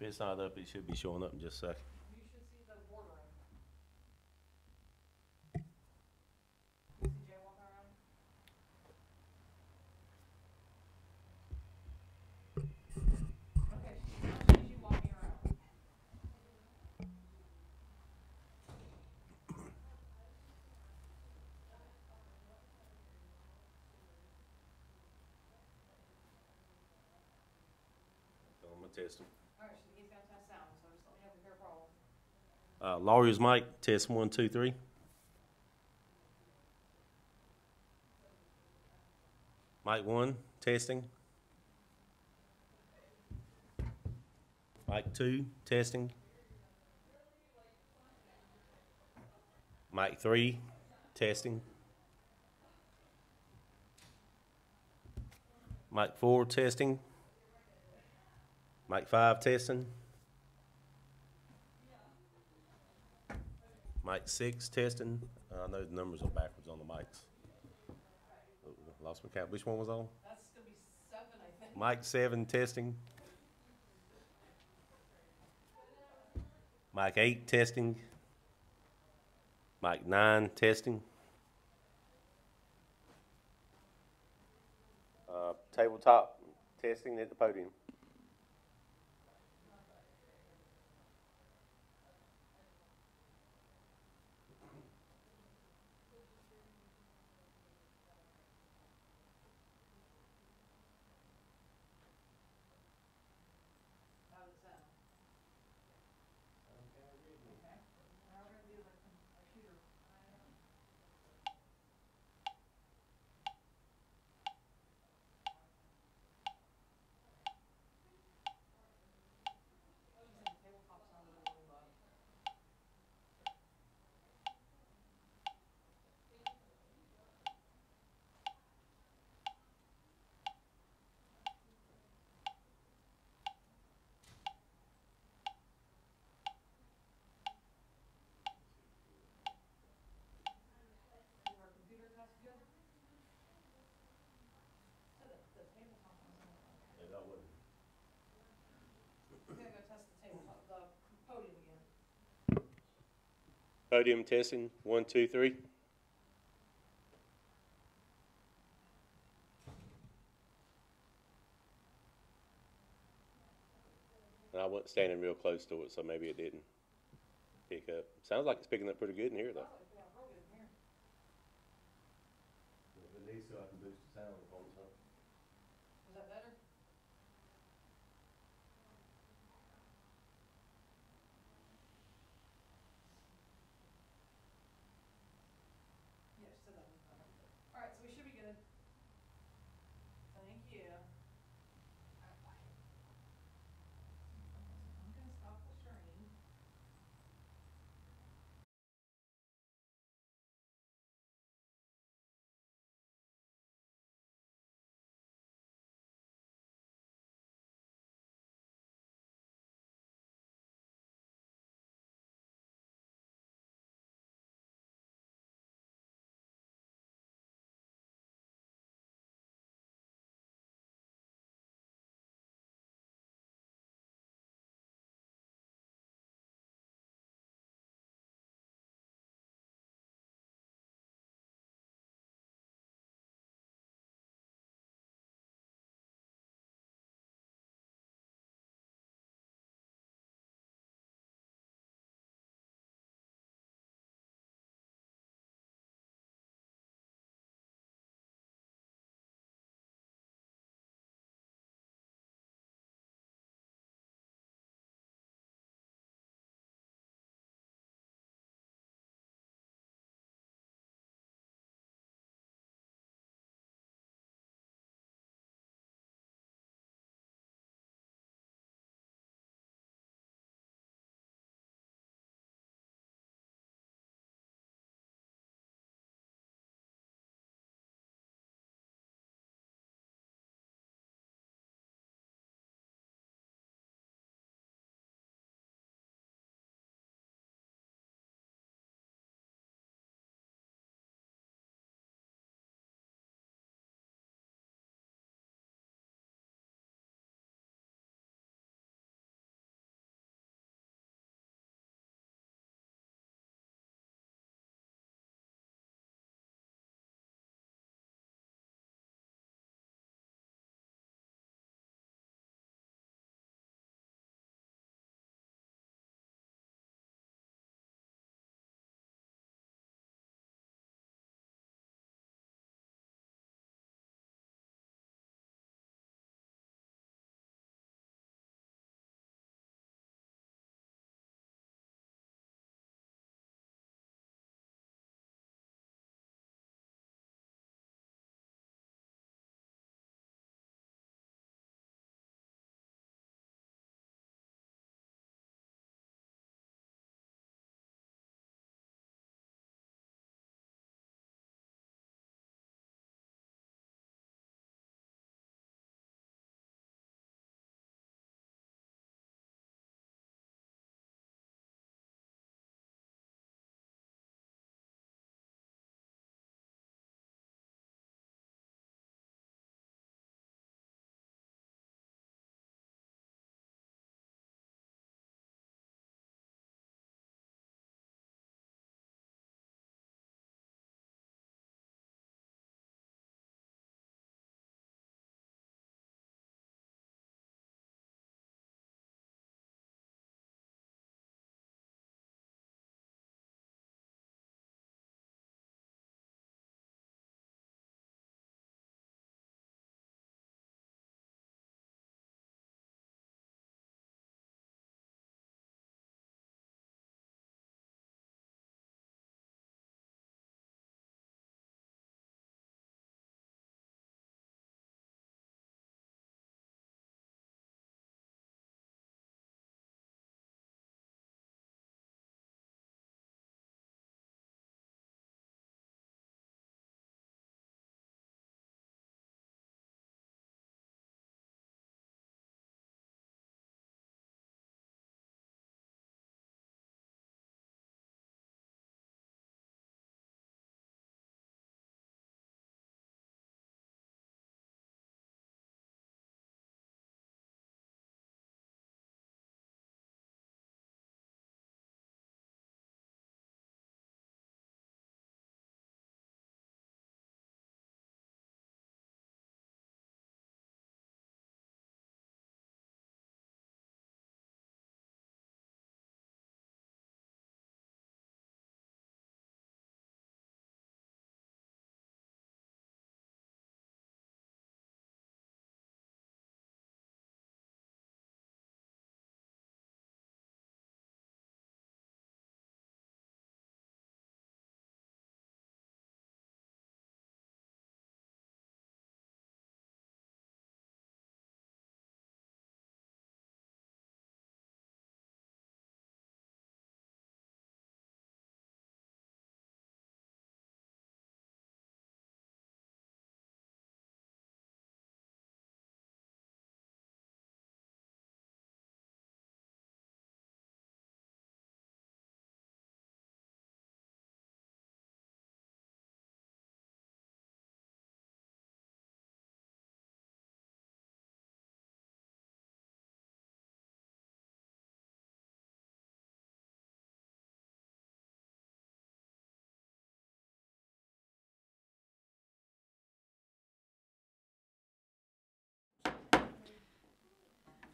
If it's not up, it should be showing up in just a second. You should see the bordering. You see Jay walking around? Okay, she's you walking around. So I'm gonna test them. Alright, he's gonna test sound, so just let me know if you hear a problem. Lawyer's mic, test 1, 2, 3. Mic 1, testing. Mic 2, testing. Mic 3, testing. Mic 4, testing. Mic 5, testing. Mic 6, testing. I know the numbers are backwards on the mics. Oh, lost my count. Which one was on? That's gonna be 7, I think. Mic 7, testing. Mic 8, testing. Mic 9, testing. Tabletop, testing at the podium. How does it sound? Okay. Now we're gonna do the computer. The tabletop sounded a little low. Is our computer test good? So the tabletop sounds okay. Yeah, that wouldn't. We're gonna go test the tabletop, the podium again. Podium testing, 1, 2, 3. And I wasn't standing real close to it, so maybe it didn't pick up. Sounds like it's picking up pretty good in here, though. Yeah, real good in here. If it needs to, I can boost the sound if I want to. Is that better? Yeah, still doesn't. Alright, so we should be good. Thank you. I'm gonna stop the stream.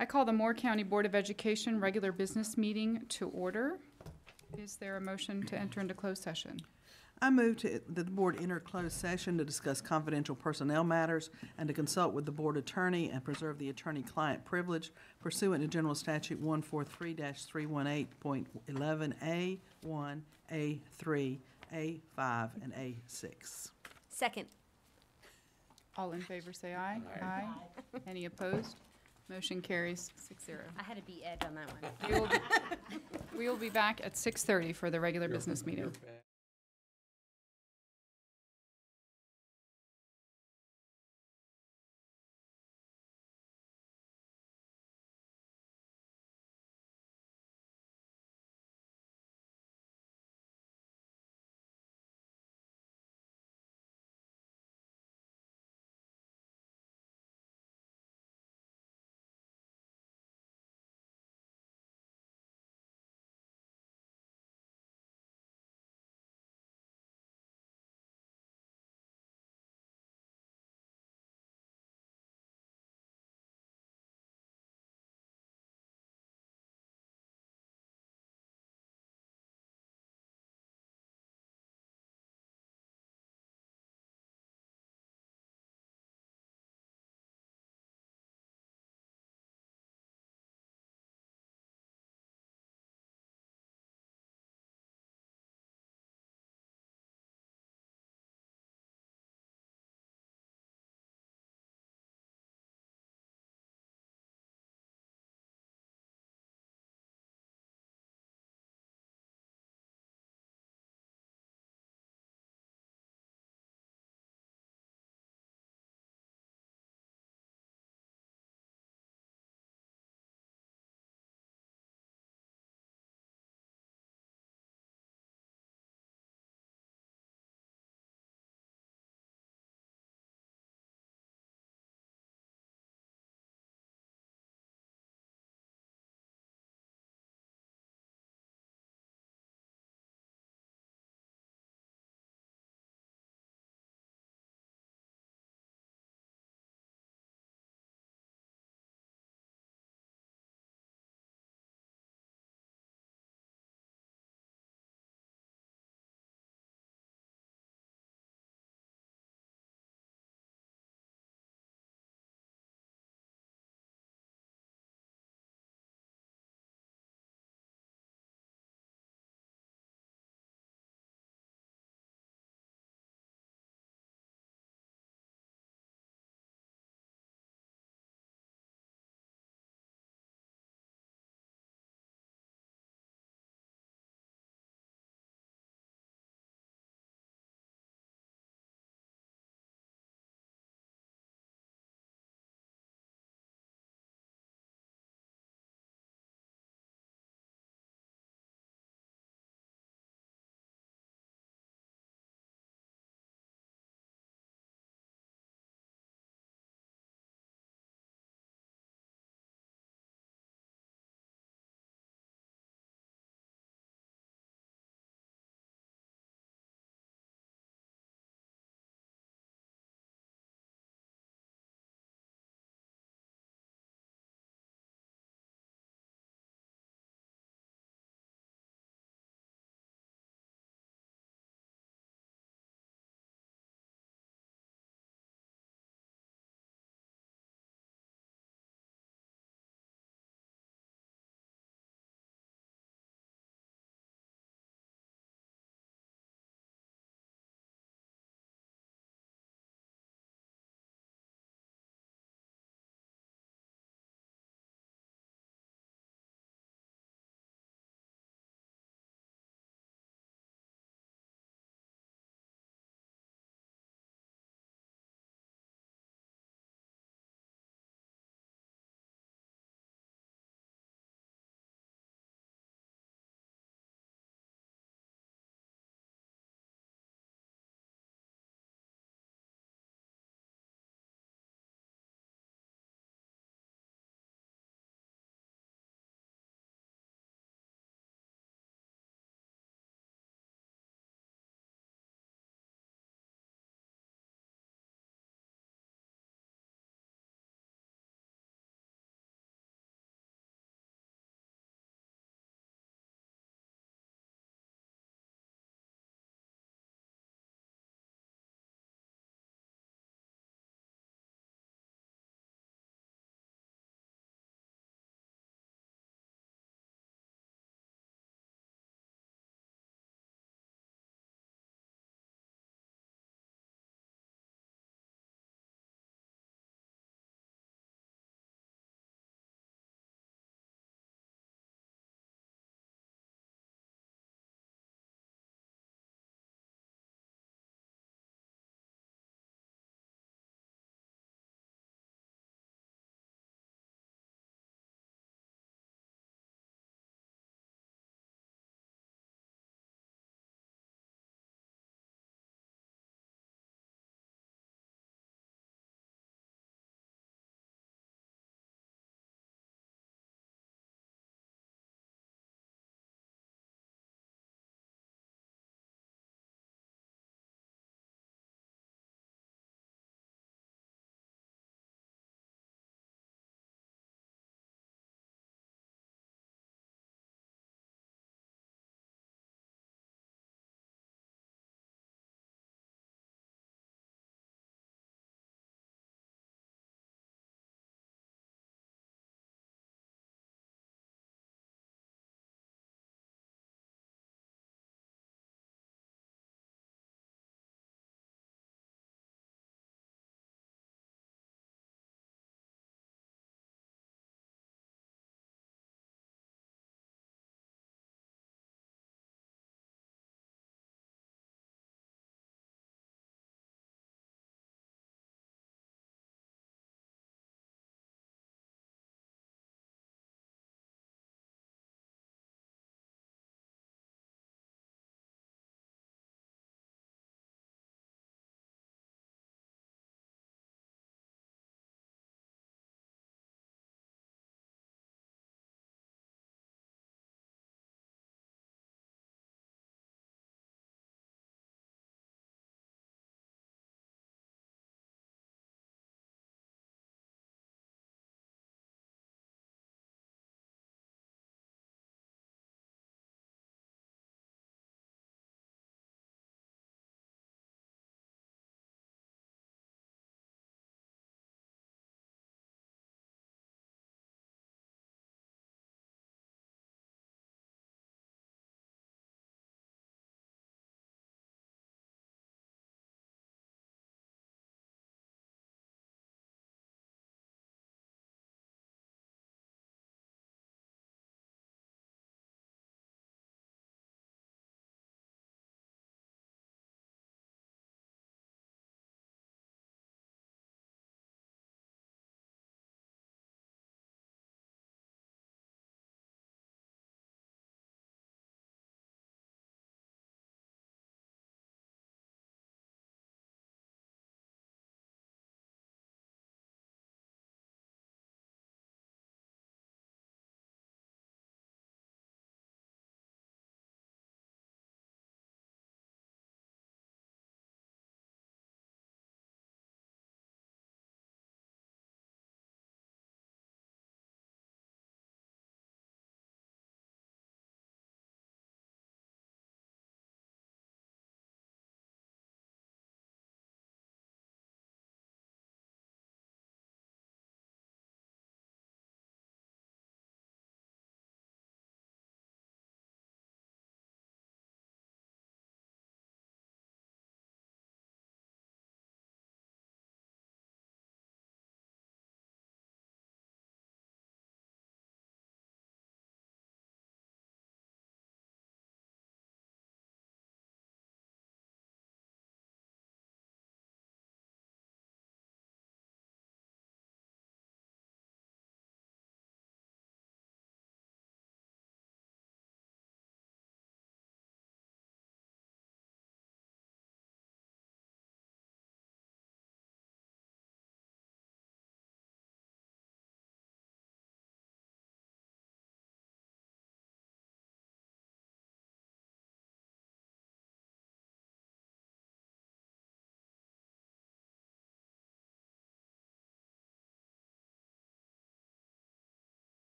I call the Moore County Board of Education regular business meeting to order. Is there a motion to enter into closed session? I move that the board enter closed session to discuss confidential personnel matters and to consult with the board attorney and preserve the attorney-client privilege pursuant to General Statute 143-318.11A, 1, A3, A5, and A6. Second. All in favor, say aye. Aye. Any opposed? Motion carries 6-0. I had to beat Ed on that one. We will be back at 6:30 for the regular business meeting.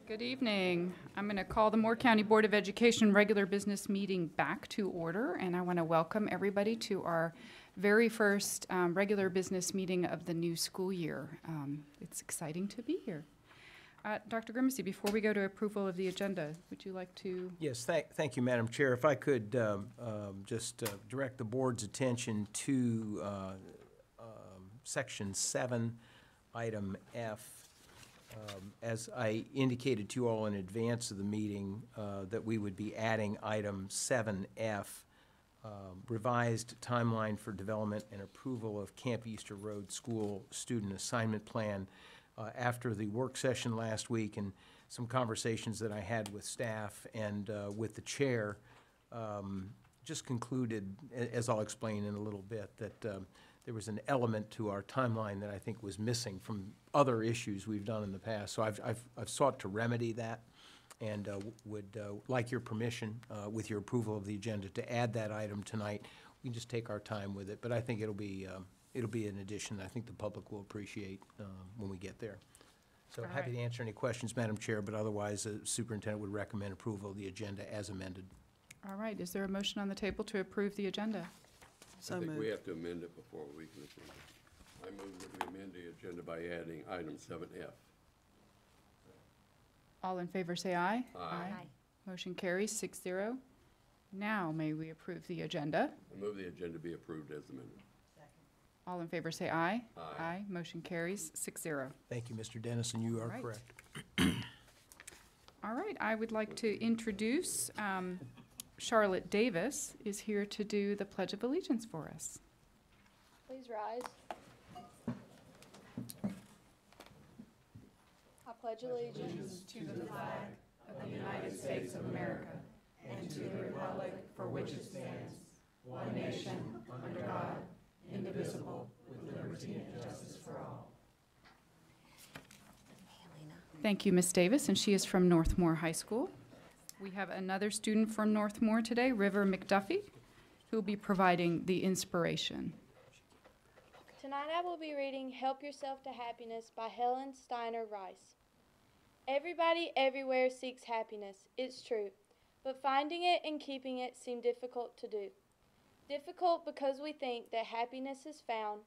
Good evening. I'm going to call the Moore County Board of Education regular business meeting back to order, and I want to welcome everybody to our very first regular business meeting of the new school year. It's exciting to be here. Dr. Grimacy, before we go to approval of the agenda, would you like to? Yes, thank you, Madam Chair. If I could just direct the board's attention to Section 7, Item F. As I indicated to you all in advance of the meeting, that we would be adding Item 7F, revised timeline for development and approval of Camp Easter Road School Student Assignment Plan. After the work session last week and some conversations that I had with staff and with the chair, just concluded, as I'll explain in a little bit, that there was an element to our timeline that I think was missing from other issues we've done in the past. So I've sought to remedy that, and would like your permission, with your approval of the agenda, to add that item tonight. We can just take our time with it, but I think it'll be an addition I think the public will appreciate when we get there. So All happy right. to answer any questions, Madam Chair, but otherwise the superintendent would recommend approval of the agenda as amended. All right, is there a motion on the table to approve the agenda? So I think we moved. have to amend it before we can approve it. I move that we amend the agenda by adding item 7F. All in favor say aye. Aye. Motion carries 6-0. Now may we approve the agenda? I move the agenda be approved as amended. All in favor say aye. Aye. Motion carries 6-0. Thank you, Mr. Dennis, and you are right. correct. All right, I would like to introduce Charlotte Davis is here to do the Pledge of Allegiance for us. Please rise. I pledge allegiance To the flag of the United States of America and to the republic for which it stands, one nation, under God, indivisible, with liberty and justice for all. Thank you, Ms. Davis, and she is from Northmore High School. We have another student from Northmore today, River McDuffie, who will be providing the inspiration. Tonight I will be reading Help Yourself to Happiness by Helen Steiner Rice. Everybody everywhere seeks happiness, it's true, but finding it and keeping it seem difficult to do. Difficult because we think that happiness is found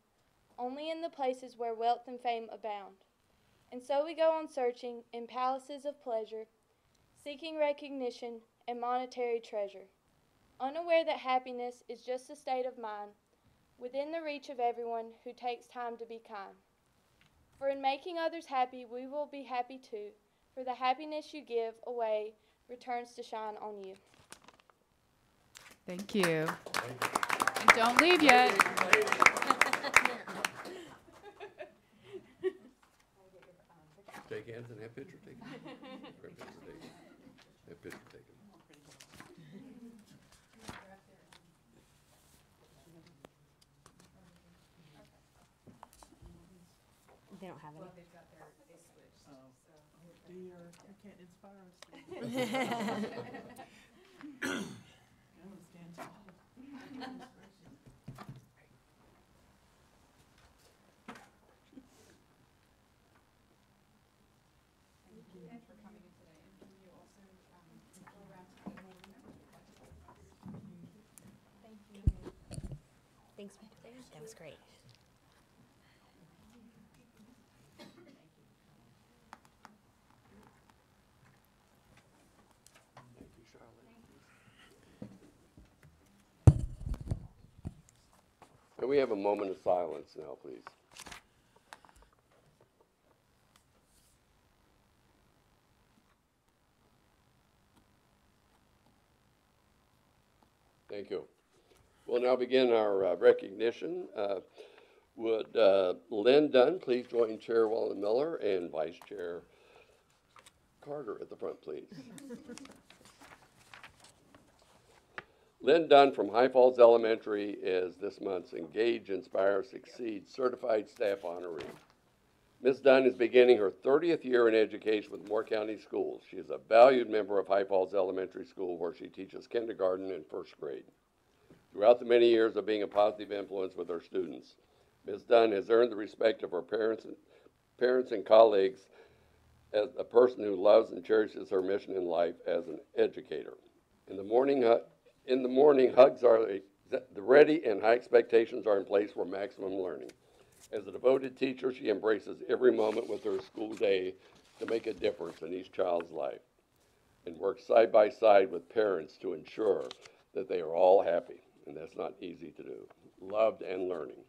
only in the places where wealth and fame abound. And so we go on searching in palaces of pleasure, seeking recognition and monetary treasure, unaware that happiness is just a state of mind within the reach of everyone who takes time to be kind. For in making others happy, we will be happy too, for the happiness you give away returns to shine on you. Thank you. And don't leave yet. Shake hands and have picture taken. Have picture taken. Have picture taken. They don't have any. Dear, you can't inspire us. I'm gonna stand tall. Thanks. That was great. Thank you, Charlotte. And we have a moment of silence now, please. Thank you. We'll now begin our recognition. Would Lynn Dunn please join Chair Wallen Miller and Vice Chair Carter at the front, please. Lynn Dunn from High Falls Elementary is this month's Engage, Inspire, Succeed Certified Staff Honoree. Ms. Dunn is beginning her 30th year in education with Moore County Schools. She is a valued member of High Falls Elementary School, where she teaches kindergarten and first grade. Throughout the many years of being a positive influence with her students, Ms. Dunn has earned the respect of her parents and colleagues as a person who loves and cherishes her mission in life as an educator. In the morning, hugs are ready and high expectations are in place for maximum learning. As a devoted teacher, she embraces every moment with her school day to make a difference in each child's life and works side by side with parents to ensure that they are all happy, and that's not easy to do, loved and learning.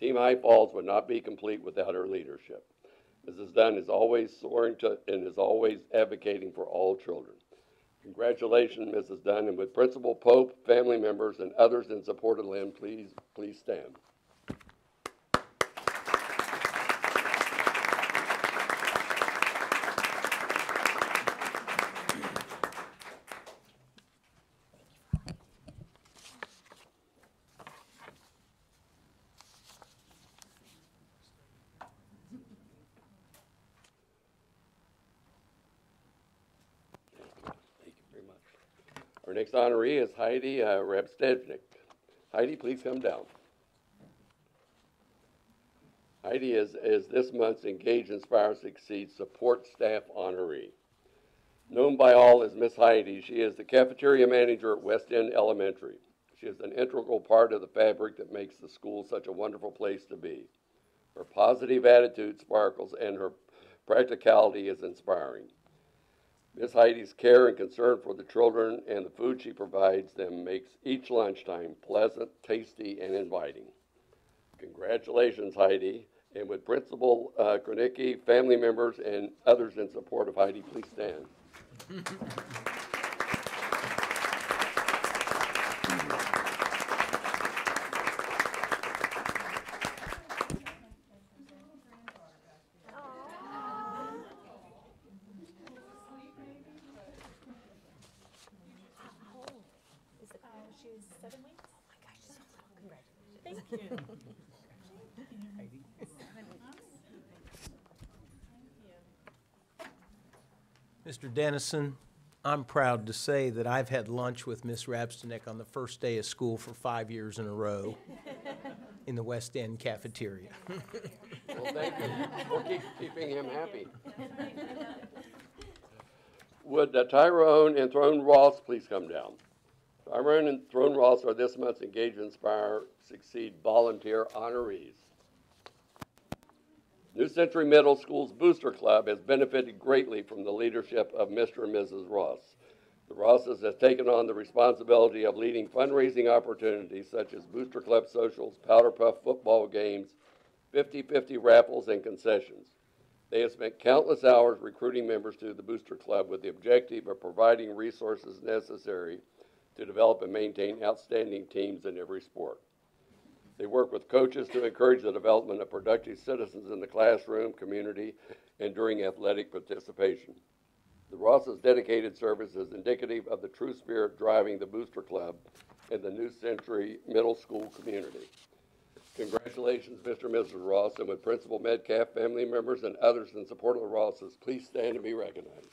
Team High Falls would not be complete without her leadership. Mrs. Dunn is always soaring and is always advocating for all children. Congratulations, Mrs. Dunn, and with Principal Pope, family members, and others in support of Lynn, please stand. Our next honoree is Heidi Rabstednik. Heidi, please come down. Heidi is this month's Engage, Inspire, Succeed Support Staff honoree. Known by all as Miss Heidi, she is the cafeteria manager at West End Elementary. She is an integral part of the fabric that makes the school such a wonderful place to be. Her positive attitude sparkles and her practicality is inspiring. Miss Heidi's care and concern for the children and the food she provides them makes each lunchtime pleasant, tasty, and inviting. Congratulations, Heidi. And with Principal Kronicki, family members, and others in support of Heidi, please stand. She was 7 weeks. Oh my gosh, she's so little. Congratulations. Thank you. Mr. Dennison, I'm proud to say that I've had lunch with Miss Rabstednik on the first day of school for 5 years in a row in the West End cafeteria. Well, thank you for keeping him happy. Would Tyrone and Throne Ross please come down? Tyrone and Throne Ross are this month's Engage, Inspire, Succeed volunteer honorees. New Century Middle School's Booster Club has benefited greatly from the leadership of Mr. and Mrs. Ross. The Rosses have taken on the responsibility of leading fundraising opportunities such as Booster Club socials, Powder Puff football games, 50-50 raffles, and concessions. They have spent countless hours recruiting members to the Booster Club with the objective of providing resources necessary to develop and maintain outstanding teams in every sport. They work with coaches to encourage the development of productive citizens in the classroom, community, and during athletic participation. The Ross's dedicated service is indicative of the true spirit driving the Booster Club and the New Century Middle School community. Congratulations, Mr. and Mrs. Ross, and with Principal Metcalf, family members, and others in support of the Rosses, please stand and be recognized.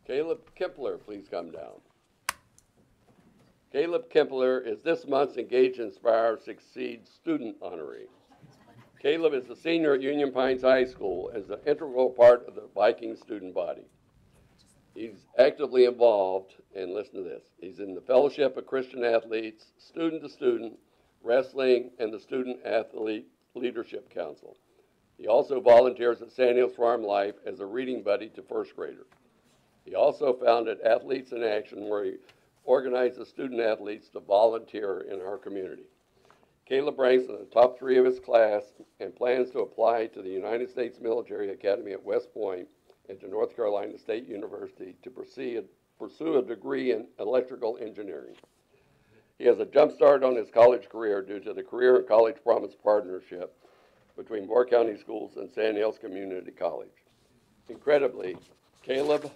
Caleb Kempler, please come down. Caleb Kempler is this month's Engage, Inspire, Succeed student honoree. Caleb is a senior at Union Pines High School as an integral part of the Viking student body. He's actively involved, and listen to this, he's in the Fellowship of Christian Athletes, Student to Student, Wrestling, and the Student Athlete Leadership Council. He also volunteers at Sand Hills Farm Life as a reading buddy to first graders. He also founded Athletes in Action, where he organizes student athletes to volunteer in our community. Caleb ranks in the top 3 of his class and plans to apply to the United States Military Academy at West Point and to North Carolina State University to pursue a degree in electrical engineering. He has a jump start on his college career due to the Career and College Promise partnership between Moore County Schools and Sand Hills Community College. Incredibly, Caleb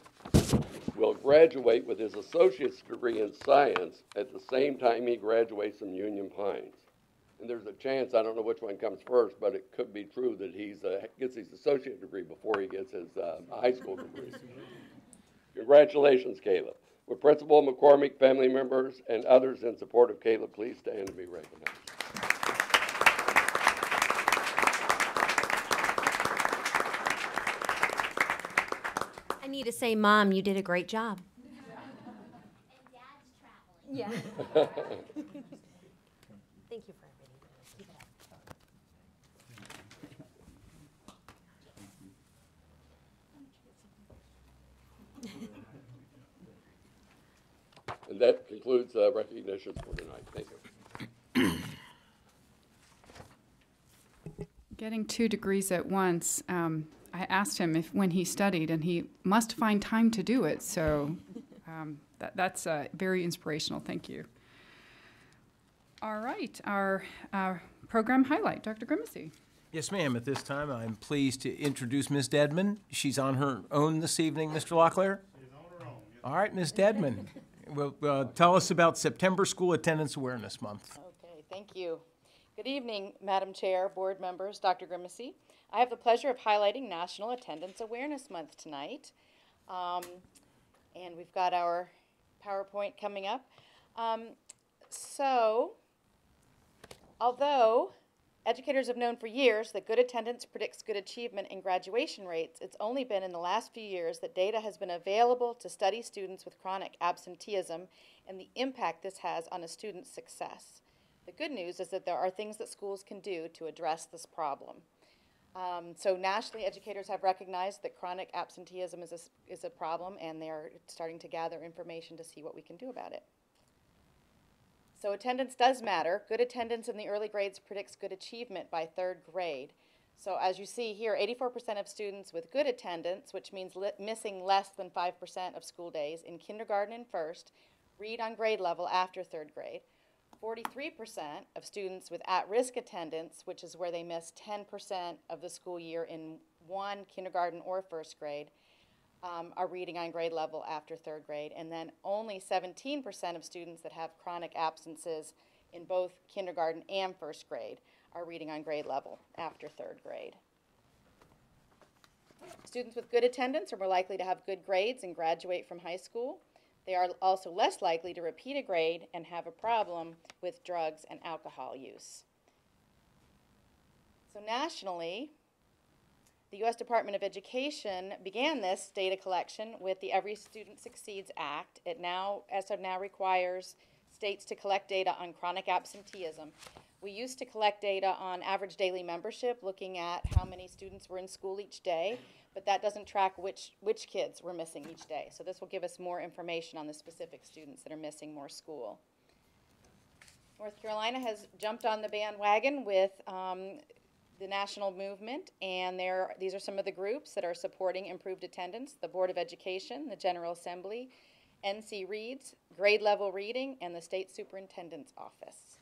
will graduate with his associate's degree in science at the same time he graduates from Union Pines. And there's a chance, I don't know which one comes first, but it could be true that he's gets his associate degree before he gets his high school degree. Congratulations, Caleb. Would Principal McCormick, family members, and others in support of Caleb please stand and be recognized? I need to say, Mom, you did a great job. And Dad's traveling. Yeah. Thank you for everything. Keep it up. And that concludes recognitions for tonight. Thank you. Getting 2 degrees at once, I asked him if when he studied, and he must find time to do it. So that's very inspirational. Thank you. All right, our program highlight, Dr. Grimacy. Yes, ma'am. At this time, I'm pleased to introduce Ms. Dedman. She's on her own this evening, Mr. Locklear. She's on her own. Yes. All right, Ms. Dedman. Well, tell us about September School Attendance Awareness Month. Okay, thank you. Good evening, Madam Chair, board members, Dr. Grimacy. I have the pleasure of highlighting National Attendance Awareness Month tonight. And we've got our PowerPoint coming up. Although educators have known for years that good attendance predicts good achievement and graduation rates, it's only been in the last few years that data has been available to study students with chronic absenteeism and the impact this has on a student's success. The good news is that there are things that schools can do to address this problem. So nationally, educators have recognized that chronic absenteeism is a problem, and they're starting to gather information to see what we can do about it. So attendance does matter. Good attendance in the early grades predicts good achievement by 3rd grade. So as you see here, 84% of students with good attendance, which means missing less than 5% of school days in kindergarten and first, read on grade level after 3rd grade. 43% of students with at-risk attendance, which is where they miss 10% of the school year in one kindergarten or first grade, are reading on grade level after 3rd grade. And then only 17% of students that have chronic absences in both kindergarten and first grade are reading on grade level after 3rd grade. Students with good attendance are more likely to have good grades and graduate from high school. They are also less likely to repeat a grade and have a problem with drugs and alcohol use. So nationally, the U.S. Department of Education began this data collection with the Every Student Succeeds Act. It now, as of now, requires states to collect data on chronic absenteeism. We used to collect data on average daily membership, looking at how many students were in school each day, but that doesn't track which kids were missing each day. So this will give us more information on the specific students that are missing more school. North Carolina has jumped on the bandwagon with the national movement, and these are some of the groups that are supporting improved attendance: the Board of Education, the General Assembly, NC Reads, Grade Level Reading, and the State Superintendent's Office.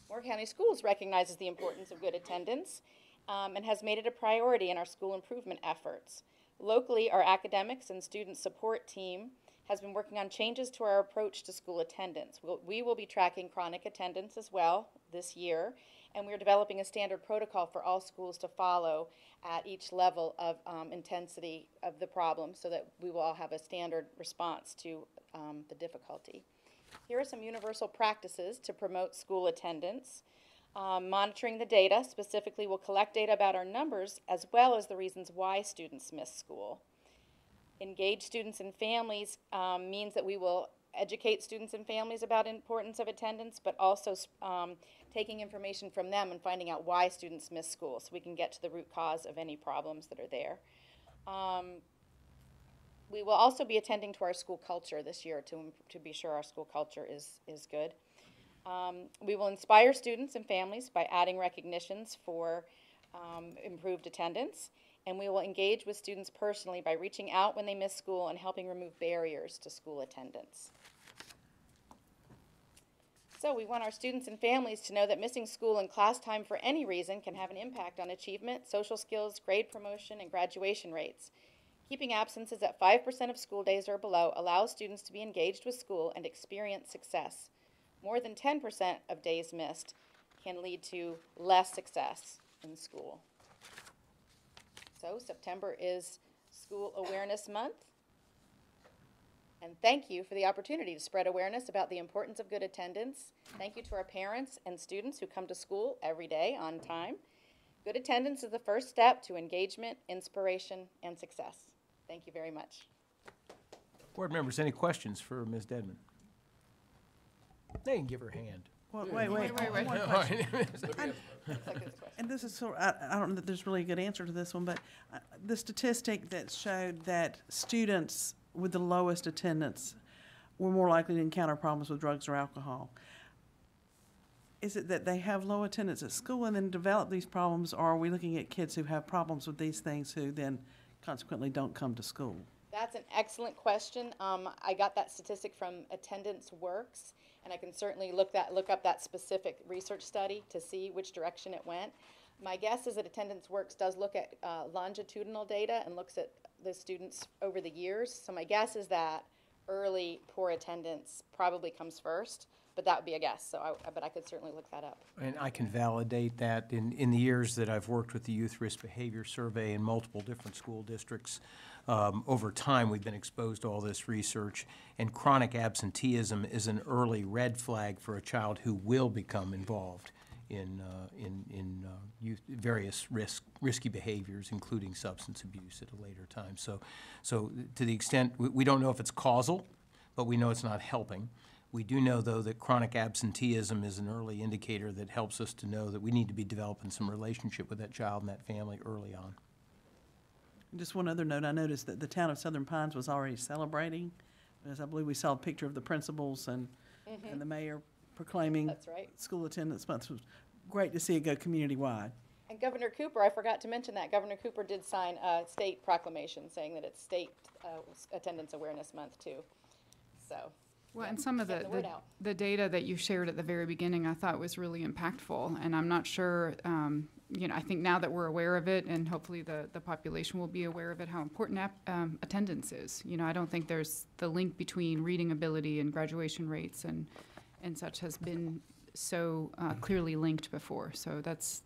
Moore County Schools recognizes the importance of good attendance and has made it a priority in our school improvement efforts. Locally, our academics and student support team has been working on changes to our approach to school attendance. We will be tracking chronic attendance as well this year, and we're developing a standard protocol for all schools to follow at each level of intensity of the problem, so that we will all have a standard response to the difficulty. Here are some universal practices to promote school attendance. Monitoring the data. Specifically, we'll collect data about our numbers as well as the reasons why students miss school. Engage students and families means that we will educate students and families about the importance of attendance, but also taking information from them and finding out why students miss school, so we can get to the root cause of any problems that are there. We will also be attending to our school culture this year to be sure our school culture is good. We will inspire students and families by adding recognitions for improved attendance, and we will engage with students personally by reaching out when they miss school and helping remove barriers to school attendance. So we want our students and families to know that missing school and class time for any reason can have an impact on achievement, social skills, grade promotion, and graduation rates. Keeping absences at 5% of school days or below allows students to be engaged with school and experience success. More than 10% of days missed can lead to less success in school. So September is School Awareness Month. And thank you for the opportunity to spread awareness about the importance of good attendance. Thank you to our parents and students who come to school every day on time. Good attendance is the first step to engagement, inspiration, and success. Thank you very much. Board members, any questions for Ms. Dedman? They can give her a hand. Well, wait. One more question. And this is sort of, I don't know that there's really a good answer to this one, but the statistic that showed that students with the lowest attendance were more likely to encounter problems with drugs or alcohol. Is it that they have low attendance at school and then develop these problems, or are we looking at kids who have problems with these things who then consequently don't come to school? That's an excellent question. I got that statistic from Attendance Works, and I can certainly look up that specific research study to see which direction it went. My guess is that Attendance Works does look at longitudinal data and looks at the students over the years. So my guess is that early poor attendance probably comes first, but that would be a guess. But I could certainly look that up. And I can validate that. In the years that I've worked with the Youth Risk Behavior Survey in multiple different school districts, over time we've been exposed to all this research, and chronic absenteeism is an early red flag for a child who will become involved in various risky behaviors, including substance abuse at a later time. So to the extent, we don't know if it's causal, but we know it's not helping. We do know, though, that chronic absenteeism is an early indicator that helps us to know that we need to be developing some relationship with that child and that family early on. Just one other note, I noticed that the town of Southern Pines was already celebrating, because I believe we saw a picture of the principals and the mayor proclaiming That's right. School Attendance Month. It was great to see it go community-wide. And Governor Cooper, I forgot to mention that, Governor Cooper did sign a state proclamation saying that it's State Attendance Awareness Month too. So, Well, and some of getting the word out. the data that you shared at the very beginning, I thought was really impactful. And I'm not sure, I think now that we're aware of it, and hopefully the population will be aware of it, how important attendance is. I don't think there's the link between reading ability and graduation rates and such has been so clearly linked before. So that's,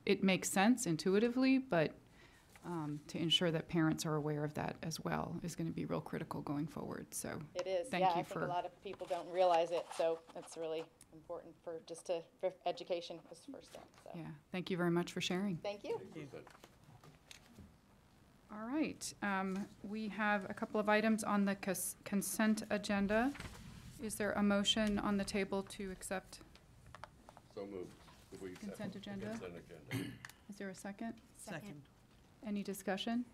it makes sense intuitively, but to ensure that parents are aware of that as well is going to be real critical going forward. So It is, thank yeah, you I think for a lot of people don't realize it, so it's really important for education is the first step, so. yeah, thank you very much for sharing. Thank you. All right, we have a couple of items on the consent agenda. Is there a motion on the table to accept? So moved. If we accept Consent agenda? Consent agenda. Is there a second? Second. Any discussion?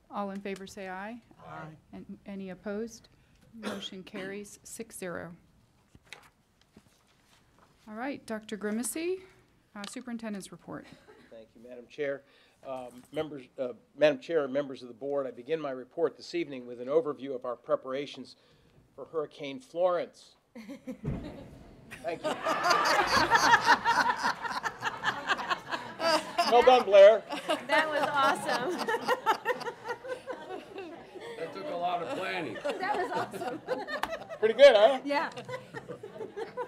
All in favor say aye. Aye. And any opposed? Motion carries 6-0. All right, Dr. Grimacy, Superintendent's report. Thank you, Madam Chair. Madam Chair and members of the board, I begin my report this evening with an overview of our preparations for Hurricane Florence. Thank you. Well done, Blair. That was awesome. That took a lot of planning. That was awesome. Pretty good, huh? Yeah.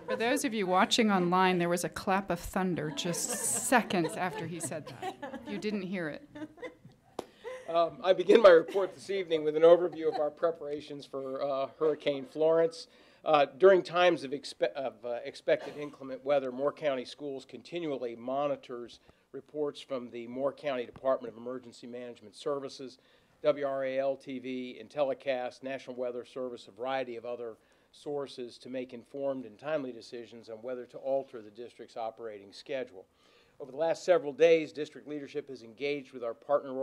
For those of you watching online, there was a clap of thunder just seconds after he said that. You didn't hear it. I begin my report this evening with an overview of our preparations for Hurricane Florence. During times of expected inclement weather, Moore County Schools continually monitors reports from the Moore County Department of Emergency Management Services, WRAL-TV, Intellicast, National Weather Service, a variety of other sources to make informed and timely decisions on whether to alter the district's operating schedule. Over the last several days, district leadership has engaged with our partner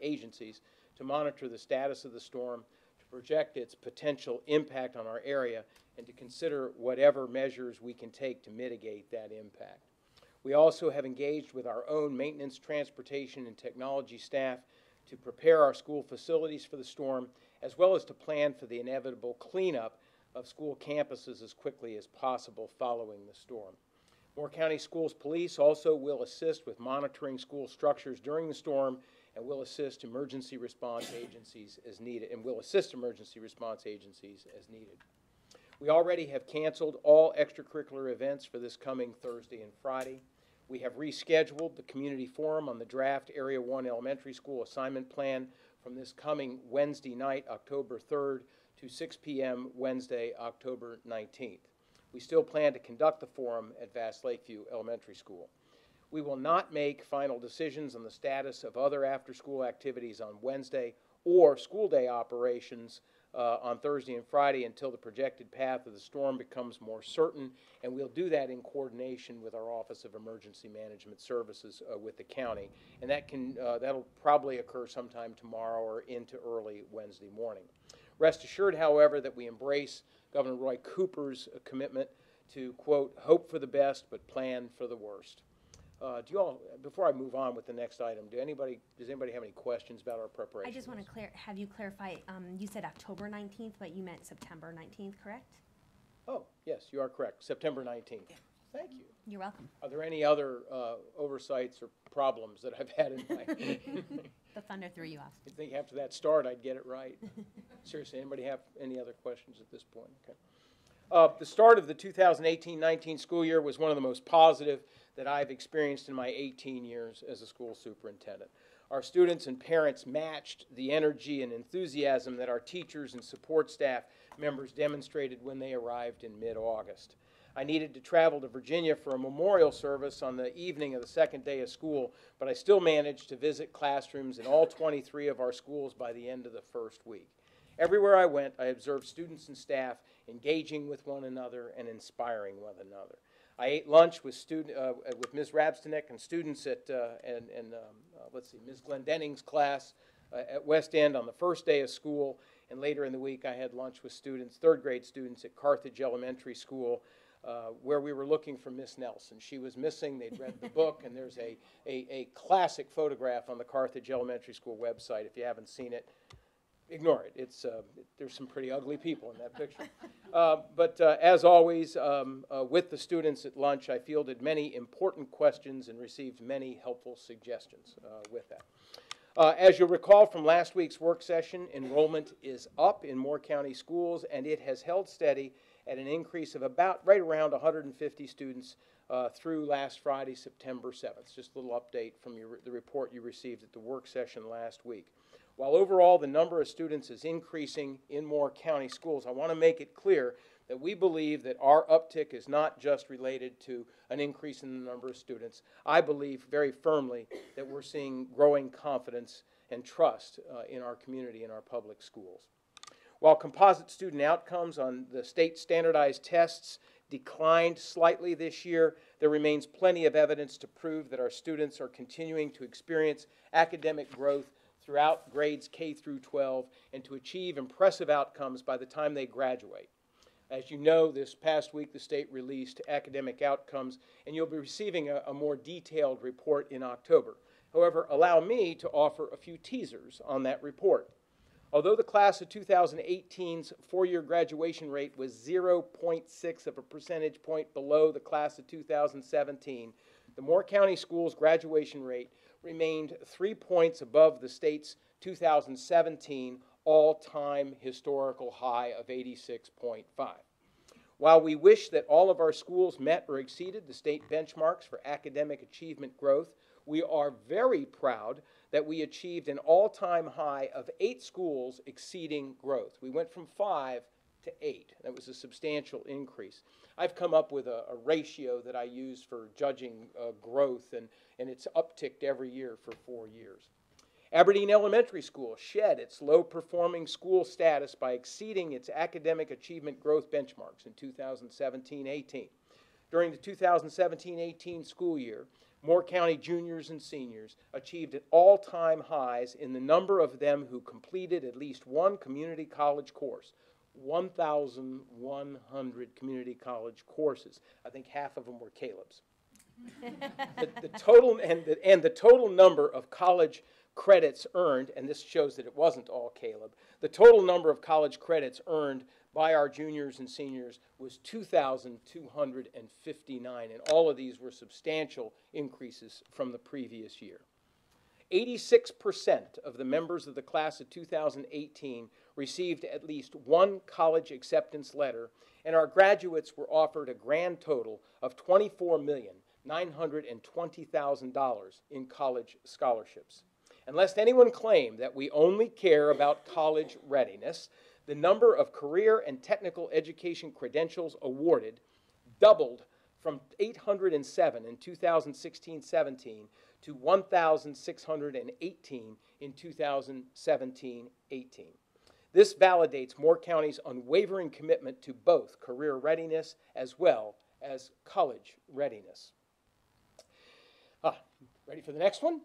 agencies to monitor the status of the storm, to project its potential impact on our area, and to consider whatever measures we can take to mitigate that impact. We also have engaged with our own maintenance, transportation, and technology staff to prepare our school facilities for the storm, as well as to plan for the inevitable cleanup of school campuses as quickly as possible following the storm. Moore County Schools Police also will assist with monitoring school structures during the storm and will assist emergency response agencies as needed, We already have canceled all extracurricular events for this coming Thursday and Friday. We have rescheduled the community forum on the draft Area 1 Elementary School assignment plan from this coming Wednesday night, October 3rd, to 6 p.m. Wednesday, October 19th. We still plan to conduct the forum at Vast Lakeview Elementary School. We will not make final decisions on the status of other after-school activities on Wednesday or school day operations on Thursday and Friday until the projected path of the storm becomes more certain, and we'll do that in coordination with our Office of Emergency Management Services with the county, and that'll probably occur sometime tomorrow or into early Wednesday morning. Rest assured, however, that we embrace Governor Roy Cooper's commitment to, quote, hope for the best but plan for the worst. Before I move on with the next item, does anybody have any questions about our preparation? I just want to have you clarify, you said October 19th, but you meant September 19th, correct? Oh, yes, you are correct, September 19th. Thank you. You're welcome. Are there any other oversights or problems that I've had in my... The thunder threw you off. I think after that start, I'd get it right. Seriously, anybody have any other questions at this point? Okay. The start of the 2018-19 school year was one of the most positive that I've experienced in my 18 years as a school superintendent. Our students and parents matched the energy and enthusiasm that our teachers and support staff members demonstrated when they arrived in mid-August. I needed to travel to Virginia for a memorial service on the evening of the second day of school, but I still managed to visit classrooms in all 23 of our schools by the end of the first week. Everywhere I went, I observed students and staff engaging with one another and inspiring one another. I ate lunch with Ms. Rabstinek and students at Ms. Glendenning's class at West End on the first day of school, and later in the week I had lunch with students, third grade students at Carthage Elementary School, where we were looking for Miss Nelson. She was missing. They'd read the book, and there's a classic photograph on the Carthage Elementary School website. If you haven't seen it, ignore it. There's some pretty ugly people in that picture. But as always, with the students at lunch, I fielded many important questions and received many helpful suggestions with that. As you'll recall from last week's work session, enrollment is up in Moore County schools, and it has held steady at an increase of about right around 150 students through last Friday, September 7th. Just a little update from the report you received at the work session last week. While overall the number of students is increasing in Moore County schools, I want to make it clear that we believe that our uptick is not just related to an increase in the number of students. I believe very firmly that we're seeing growing confidence and trust in our community and our public schools. While composite student outcomes on the state standardized tests declined slightly this year, there remains plenty of evidence to prove that our students are continuing to experience academic growth throughout grades K through 12 and to achieve impressive outcomes by the time they graduate. As you know, this past week the state released academic outcomes, and you'll be receiving a more detailed report in October. However, allow me to offer a few teasers on that report. Although the class of 2018's four-year graduation rate was 0.6 of a percentage point below the class of 2017, the Moore County Schools graduation rate remained 3 points above the state's 2017 all-time historical high of 86.5. While we wish that all of our schools met or exceeded the state benchmarks for academic achievement growth, we are very proud that we achieved an all-time high of 8 schools exceeding growth. We went from 5 to 8. That was a substantial increase. I've come up with a ratio that I use for judging growth, and it's upticked every year for 4 years. Aberdeen Elementary School shed its low-performing school status by exceeding its academic achievement growth benchmarks in 2017-18. During the 2017-18 school year, Moore County juniors and seniors achieved all-time highs in the number of them who completed at least one community college course. 1,100 community college courses. I think half of them were Caleb's. the total number of college credits earned, and this shows that it wasn't all Caleb, the total number of college credits earned by our juniors and seniors was 2,259, and all of these were substantial increases from the previous year. 86% of the members of the class of 2018 received at least one college acceptance letter, and our graduates were offered a grand total of $24,920,000 in college scholarships. And lest anyone claim that we only care about college readiness, the number of career and technical education credentials awarded doubled from 807 in 2016-17 to 1,618 in 2017-18. This validates Moore County's unwavering commitment to both career readiness as well as college readiness. Ready for the next one?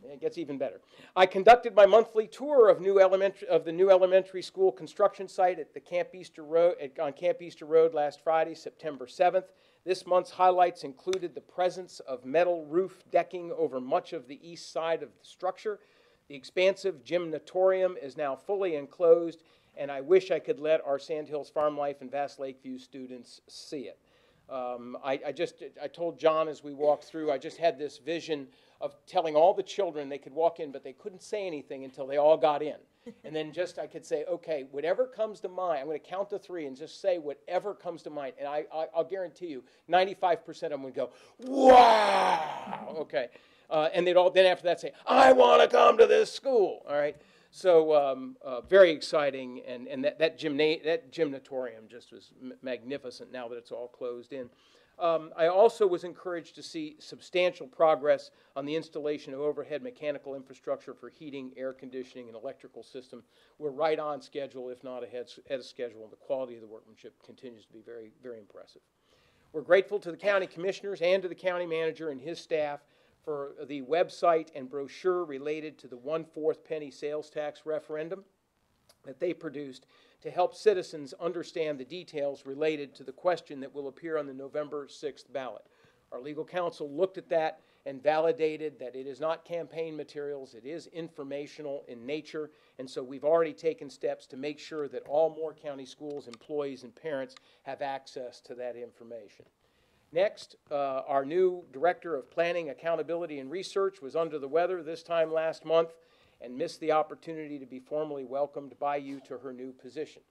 It gets even better. I conducted my monthly tour of the new elementary school construction site at the on Camp Easter Road last Friday, September 7th. This month's highlights included the presence of metal roof decking over much of the east side of the structure. The expansive gymnatorium is now fully enclosed, and I wish I could let our Sandhills Farm Life and Vast Lakeview students see it. I told John as we walked through, I just had this vision of telling all the children they could walk in, but they couldn't say anything until they all got in. And then I could say, okay, whatever comes to mind, I'm going to count to 3 and just say whatever comes to mind. And I'll guarantee you, 95% of them would go, wow, okay. And they'd all then after that say, I want to come to this school, all right. So very exciting, and that gymnatorium just was magnificent now that it's all closed in. I also was encouraged to see substantial progress on the installation of overhead mechanical infrastructure for heating, air conditioning, and electrical system. We're right on schedule, if not ahead of schedule, and the quality of the workmanship continues to be very, very impressive. We're grateful to the county commissioners and to the county manager and his staff for the website and brochure related to the 1/4 penny sales tax referendum that they produced to help citizens understand the details related to the question that will appear on the November 6th ballot. Our legal counsel looked at that and validated that it is not campaign materials, it is informational in nature, and so we've already taken steps to make sure that all Moore County schools, employees, and parents have access to that information. Next, our new Director of Planning, Accountability, and Research was under the weather this time last month and missed the opportunity to be formally welcomed by you to her new position.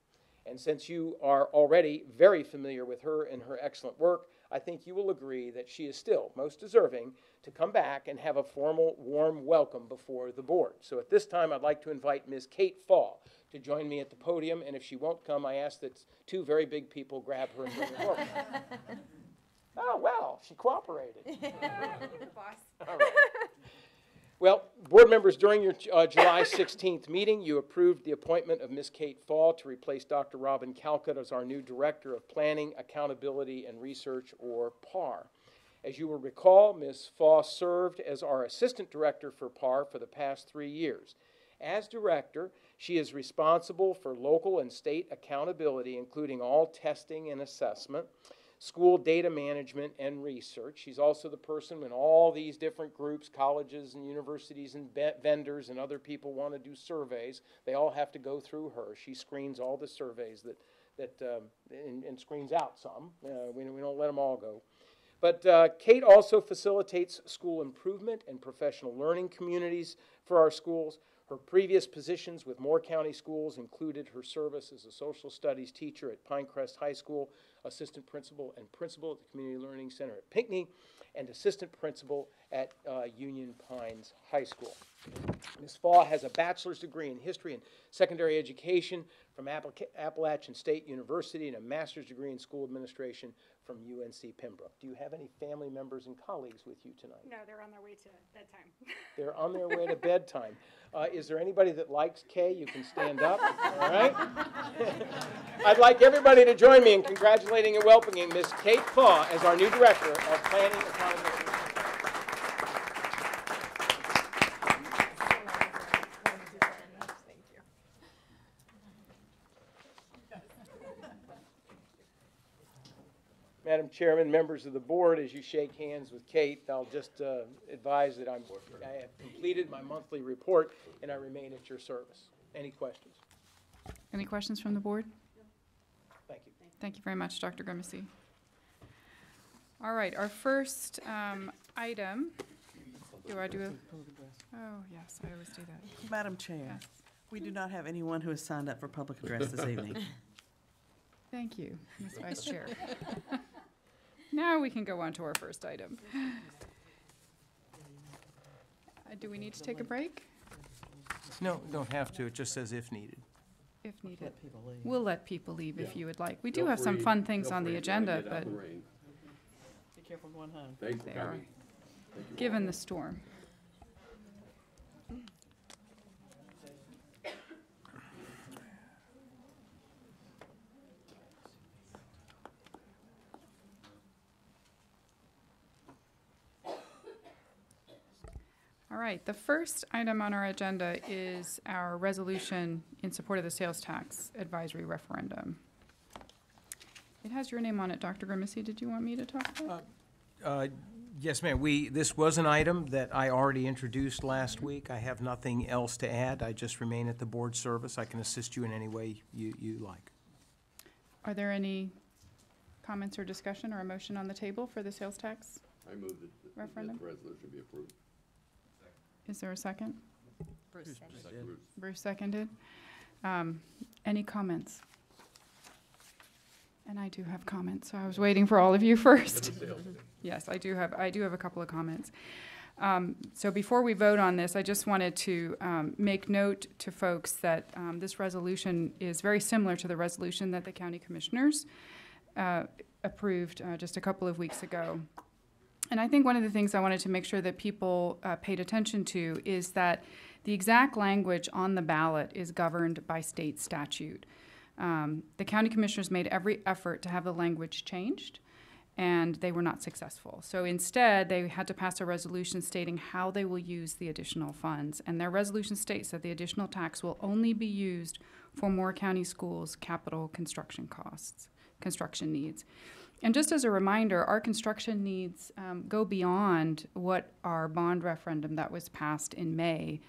And since you are already very familiar with her and her excellent work, I think you will agree that she is still most deserving to come back and have a formal, warm welcome before the board. So at this time, I'd like to invite Ms. Kate Fall to join me at the podium, and if she won't come, I ask that 2 very big people grab her and bring her forward. Oh, well, she cooperated. Boss. All right. Well, board members, during your July 16th meeting, you approved the appointment of Ms. Kate Fall to replace Dr. Robin Calcutt as our new Director of Planning, Accountability, and Research, or PAR. As you will recall, Ms. Fall served as our Assistant Director for PAR for the past 3 years. As Director, she is responsible for local and state accountability, including all testing and assessment, school data management and research. She's also the person when all these different groups, colleges and universities and vendors and other people want to do surveys, they all have to go through her. She screens all the surveys and screens out some. We don't let them all go. But Kate also facilitates school improvement and professional learning communities for our schools. Her previous positions with Moore County Schools included her service as a social studies teacher at Pinecrest High School, assistant principal and principal at the Community Learning Center at Pinckney, and assistant principal at Union Pines High School. Ms. Fall has a bachelor's degree in history and secondary education from Appalachian State University and a master's degree in school administration from UNC Pembroke. Do you have any family members and colleagues with you tonight? No, they're on their way to bedtime. They're on their way to bedtime. Is there anybody that likes Kay? You can stand up, all right? I'd like everybody to join me in congratulating and welcoming Ms. Kate Fall as our new Director of Planning, Accountability. Madam Chairman, members of the board, as you shake hands with Kate, I'll just advise that I have completed my monthly report and I remain at your service. Any questions? Any questions from the board? Thank you. Thank you very much, Dr. Grimacy. All right, our first item Do I do a, oh, yes, I always do that. Madam Chair, Yes. we do not have anyone who has signed up for public address this evening. Thank you, Ms. Vice Chair. Now we can go on to our first item. Do we need to take a break? No, don't have to. It just says if needed. If needed. Let people leave. We'll let people leave if you would like. We do Feel have some free- fun things feel on the free to agenda, get out but in the rain. Be careful going home. Thanks for they are, coming. Thank you all. given the storm. All right, the first item on our agenda is our resolution in support of the sales tax advisory referendum. It has your name on it, Dr. Grimacy. Did you want me to talk about it? Yes, ma'am. This was an item that I already introduced last week. I have nothing else to add. I just remain at the board service. I can assist you in any way you like. Are there any comments or discussion or a motion on the table for the sales tax? I move that Referendum? the resolution be approved. Is there a second? Second, Bruce. Bruce seconded. Any comments? And I do have comments, so I was waiting for all of you first. Yes, I do have a couple of comments. So before we vote on this, I just wanted to make note to folks that this resolution is very similar to the resolution that the county commissioners approved just a couple of weeks ago. And I think one of the things I wanted to make sure that people paid attention to is that the exact language on the ballot is governed by state statute. The county commissioners made every effort to have the language changed, and they were not successful. So instead, they had to pass a resolution stating how they will use the additional funds. And their resolution states that the additional tax will only be used for Moore County Schools' capital construction costs, construction needs. And just as a reminder, our construction needs go beyond what our bond referendum that was passed in May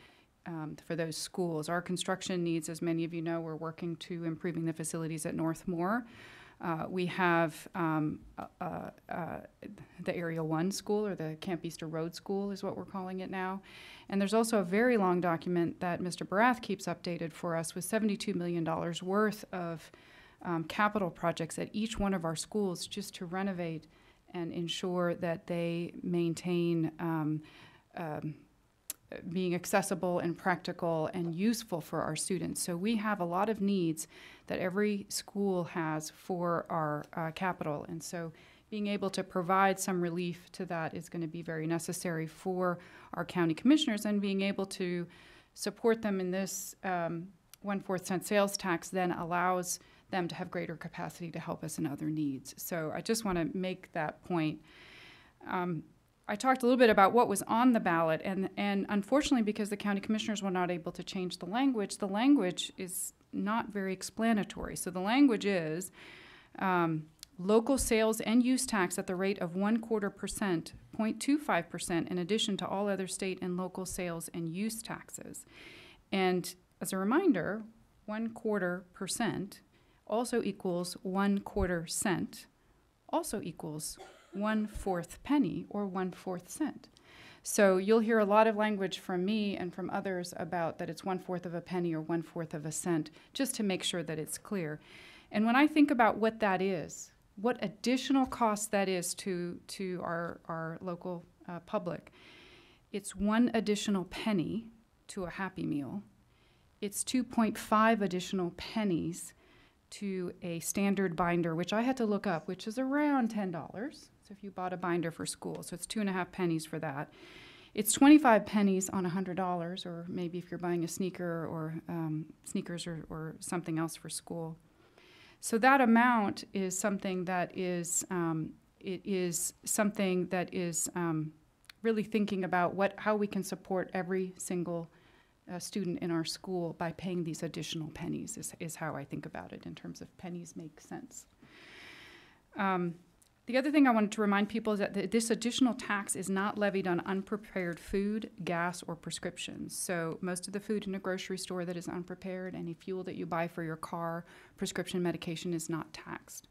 for those schools. Our construction needs, as many of you know, we're working to improving the facilities at North Moore. We have the Area 1 school, or the Camp Easter Road School is what we're calling it now. And there's also a very long document that Mr. Barath keeps updated for us with $72 million worth of capital projects at each one of our schools just to renovate and ensure that they maintain being accessible and practical and useful for our students. So we have a lot of needs that every school has for our capital. And so being able to provide some relief to that is going to be very necessary for our county commissioners, and being able to support them in this 1/4 cent sales tax then allows them to have greater capacity to help us in other needs. So I just want to make that point. I talked a little bit about what was on the ballot, and unfortunately, because the county commissioners were not able to change the language is not very explanatory. So the language is local sales and use tax at the rate of 1/4%, 0.25%, in addition to all other state and local sales and use taxes. And as a reminder, 1/4% also equals 1/4 cent, also equals 1/4 penny or 1/4 cent. So you'll hear a lot of language from me and from others about that it's 1/4 of a penny or 1/4 of a cent, just to make sure that it's clear. And when I think about what that is, what additional cost that is to our local public, it's 1 additional penny to a Happy Meal. It's 2.5 additional pennies to a standard binder, which I had to look up, which is around $10. So if you bought a binder for school, so it's 2.5 pennies for that. It's 25 pennies on $100, or maybe if you're buying a sneaker or sneakers or something else for school. So that amount is something that is really thinking about how we can support every single student in our school by paying these additional pennies is how I think about it in terms of pennies make sense. The other thing I wanted to remind people is that this additional tax is not levied on unprepared food, gas, or prescriptions. So most of the food in a grocery store that is unprepared, any fuel that you buy for your car, prescription medication is not taxed.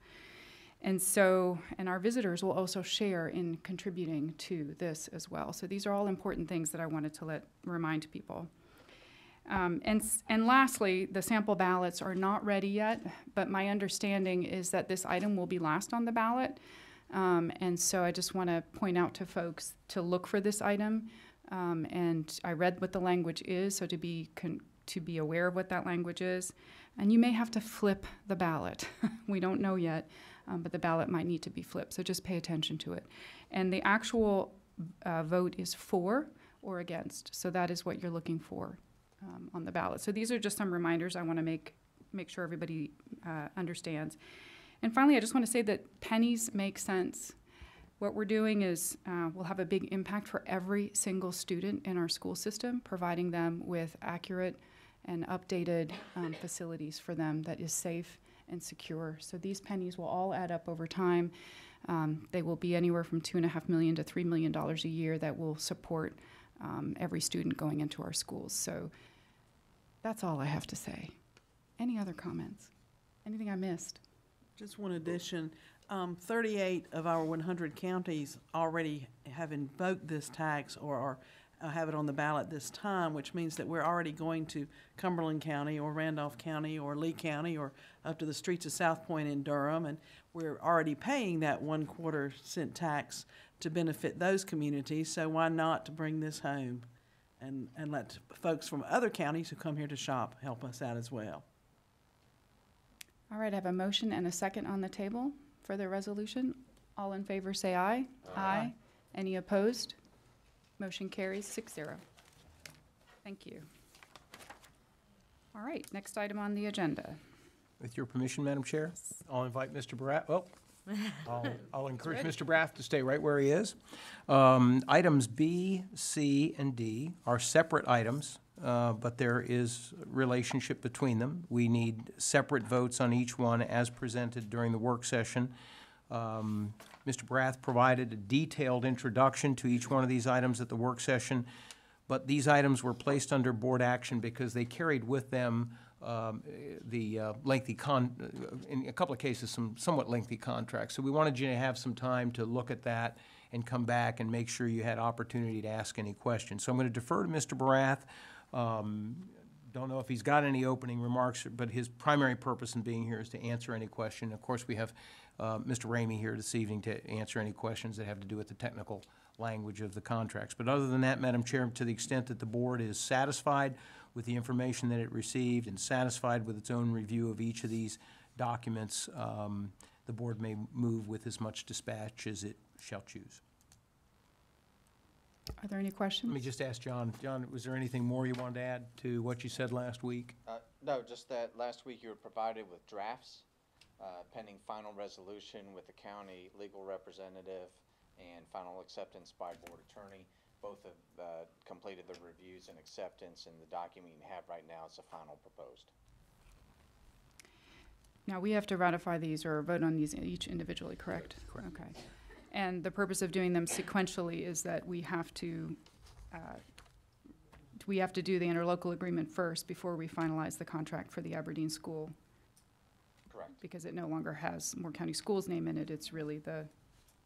And so, and our visitors will also share in contributing to this as well. So these are all important things that I wanted to remind people. And lastly, the sample ballots are not ready yet, but my understanding is that this item will be last on the ballot. And so I just want to point out to folks to look for this item. And I read what the language is, so to be aware of what that language is. And you may have to flip the ballot. We don't know yet, but the ballot might need to be flipped, so just pay attention to it. And the actual vote is for or against, so that is what you're looking for on the ballot. So these are just some reminders I want to make sure everybody understands. And finally, I just want to say that pennies make sense. What we're doing is we'll have a big impact for every single student in our school system, providing them with accurate and updated facilities for them that is safe and secure. So these pennies will all add up over time. They will be anywhere from $2.5 million to $3 million a year that will support every student going into our schools. So that's all I have to say. Any other comments? Anything I missed? Just one addition. 38 of our 100 counties already have invoked this tax or have it on the ballot this time, which means that we're already going to Cumberland County or Randolph County or Lee County or up to the streets of South Point in Durham, and we're already paying that 1/4 cent tax to benefit those communities, so why not to bring this home and let folks from other counties who come here to shop help us out as well. All right, I have a motion and a second on the table for the resolution. All in favor say aye. Aye. Any opposed? Motion carries 6-0. Thank you. All right, next item on the agenda. With your permission, Madam Chair, I'll invite Mr. Braff, I'll encourage Mr. Braff to stay right where he is. Items B, C, and D are separate items, but there is relationship between them. We need separate votes on each one as presented during the work session. Mr. Braff provided a detailed introduction to each one of these items at the work session, but these items were placed under board action because they carried with them the lengthy in a couple of cases, some somewhat lengthy contracts. So we wanted you to have some time to look at that and come back and make sure you had opportunity to ask any questions. So I'm going to defer to Mr. Barath. Don't know if he's got any opening remarks, but his primary purpose in being here is to answer any question. Of course, we have Mr. Ramey here this evening to answer any questions that have to do with the technical language of the contracts. But other than that, Madam Chair, to the extent that the board is satisfied with the information that it received and satisfied with its own review of each of these documents, the board may move with as much dispatch as it shall choose. Are there any questions? Let me just ask John. John, was there anything more you wanted to add to what you said last week? No, just that last week you were provided with drafts pending final resolution with the county legal representative and final acceptance by board attorney. Both have completed the reviews and acceptance, and the document you have right now is the final proposed. Now, we have to ratify these or vote on these each individually, correct? Correct. Okay. And the purpose of doing them sequentially is that we have to do the interlocal agreement first before we finalize the contract for the Aberdeen school. Correct. Because it no longer has Moore County Schools' name in it. It's really the...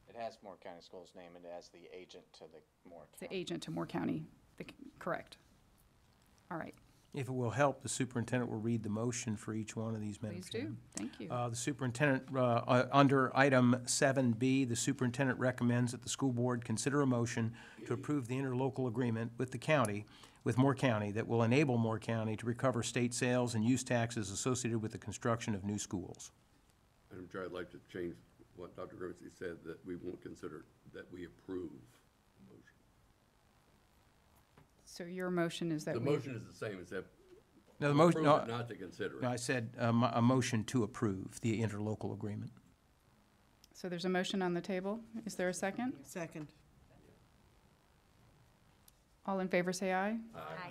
It has Moore County Schools' name and as the agent to the Moore County. The agent to Moore County. Correct. All right. If it will help, the superintendent will read the motion for each one of these, Madam Please Chair. do. Thank you. The superintendent, under item 7B, the superintendent recommends that the school board consider a motion to approve the interlocal agreement with the county, with Moore County, that will enable Moore County to recover state sales and use taxes associated with the construction of new schools. Madam Chair, I'd like to change what Dr. Grimsey said, that we won't consider, that we approve the motion. So your motion is that The motion is the same, except No, the motion, approve it, not to consider no, it. I said a motion to approve the interlocal agreement. So there's a motion on the table. Is there a second? Second. All in favor say aye. Aye.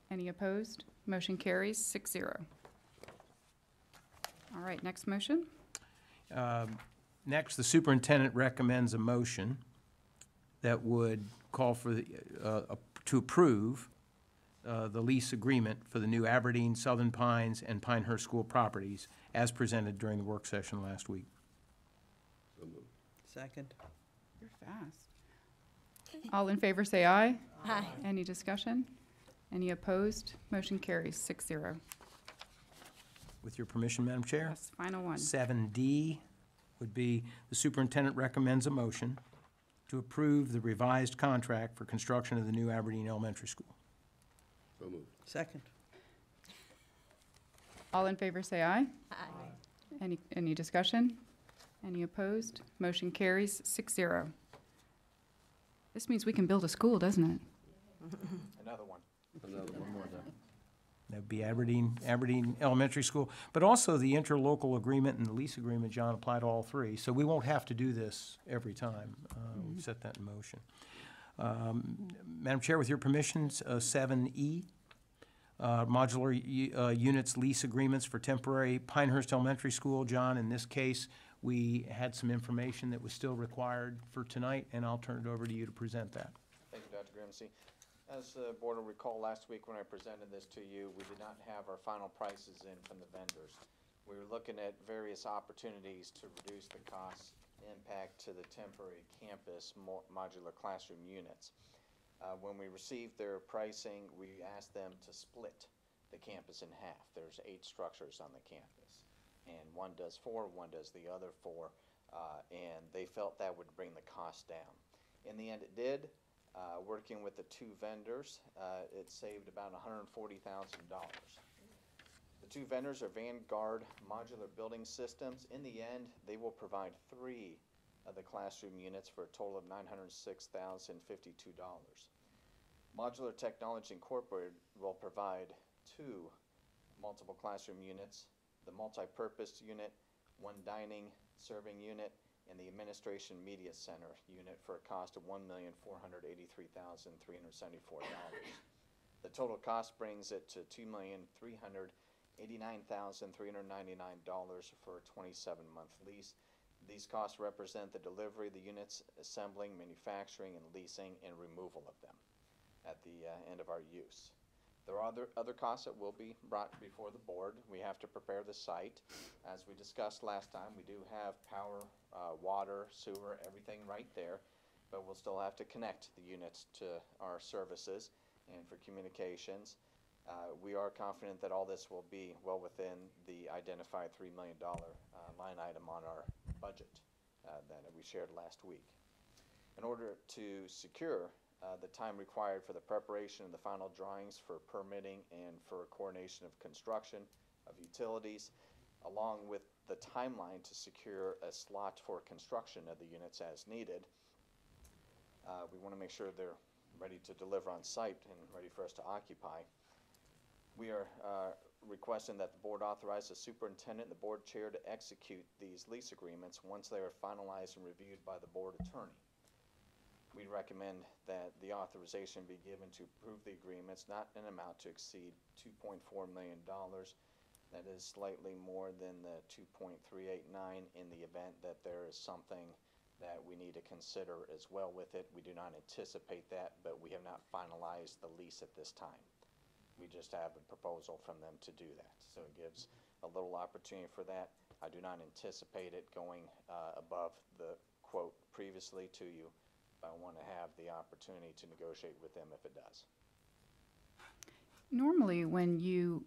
Any opposed? Motion carries 6-0. All right, next motion. Next, the superintendent recommends a motion that would call for the, to approve the lease agreement for the new Aberdeen, Southern Pines, and Pinehurst school properties as presented during the work session last week. Second. You're fast. All in favor, say aye. Aye. Any discussion? Any opposed? Motion carries 6-0. With your permission, Madam Chair? Yes, final one. 7D would be, the superintendent recommends a motion to approve the revised contract for construction of the new Aberdeen Elementary School. Second. All in favor, say aye. Aye. Any discussion? Any opposed? Motion carries 6-0. This means we can build a school, doesn't it? Another one. That'd be Aberdeen Elementary School, but also the interlocal agreement and the lease agreement, John, apply to all three. So we won't have to do this every time. We've set that in motion. Madam Chair, with your permissions, 7E, modular units lease agreements for temporary Pinehurst Elementary School. John, in this case, we had some information that was still required for tonight, and I'll turn it over to you to present that. Thank you, Dr. Grimsey. As the board will recall, last week when I presented this to you, we did not have our final prices in from the vendors. We were looking at various opportunities to reduce the cost impact to the temporary campus modular classroom units. When we received their pricing, we asked them to split the campus in half. There's 8 structures on the campus, and one does 4, one does the other 4, and they felt that would bring the cost down. In the end, it did. Working with the 2 vendors, it saved about $140,000. The 2 vendors are Vanguard Modular Building Systems. In the end, they will provide 3 of the classroom units for a total of $906,052. Modular Technology Incorporated will provide 2 multiple classroom units, the multi-purpose unit, 1 dining serving unit, and the Administration Media Center unit for a cost of $1,483,374. The total cost brings it to $2,389,399 for a 27-month lease. These costs represent the delivery of the units, assembling, manufacturing, and leasing, and removal of them at the end of our use. There are other costs that will be brought before the board. We have to prepare the site. As we discussed last time, we do have power, water, sewer, everything right there, but we'll still have to connect the units to our services and for communications. We are confident that all this will be well within the identified $3 million line item on our budget that we shared last week. In order to secure the time required for the preparation of the final drawings for permitting and for coordination of construction of utilities, along with the timeline to secure a slot for construction of the units as needed, we want to make sure they're ready to deliver on site and ready for us to occupy. We are requesting that the board authorize the superintendent and the board chair to execute these lease agreements once they are finalized and reviewed by the board attorney. We recommend that the authorization be given to approve the agreements not in an amount to exceed $2.4 million. That is slightly more than the 2.389 in the event that there is something that we need to consider as well with it. We do not anticipate that, but we have not finalized the lease at this time. We just have a proposal from them to do that. So it gives a little opportunity for that. I do not anticipate it going above the quote previously to you. I want to have the opportunity to negotiate with them if it does. Normally, when you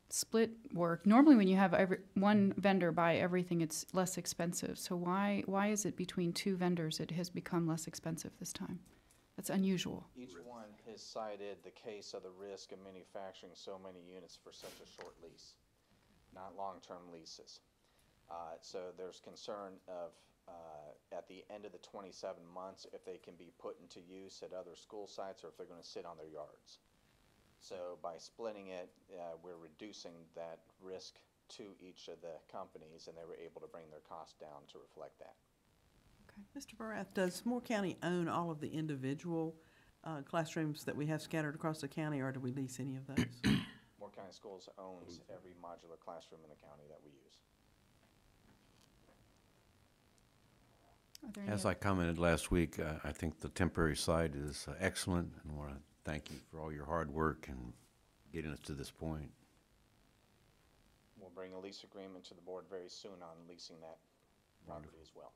split work, normally when you have one vendor buy everything, it's less expensive. So why is it between 2 vendors it has become less expensive this time? That's unusual. Each one has cited the case of the risk of manufacturing so many units for such a short lease, not long-term leases. So there's concern of at the end of the 27 months if they can be put into use at other school sites or if they're going to sit on their yards. So by splitting it, we're reducing that risk to each of the companies, and they were able to bring their costs down to reflect that. Mr. Barath, does Moore County own all of the individual classrooms that we have scattered across the county, or do we lease any of those? Moore County Schools owns every modular classroom in the county that we use. As I commented last week, I think the temporary side is excellent, and I want to thank you for all your hard work and getting us to this point. We'll bring a lease agreement to the board very soon on leasing that property as well.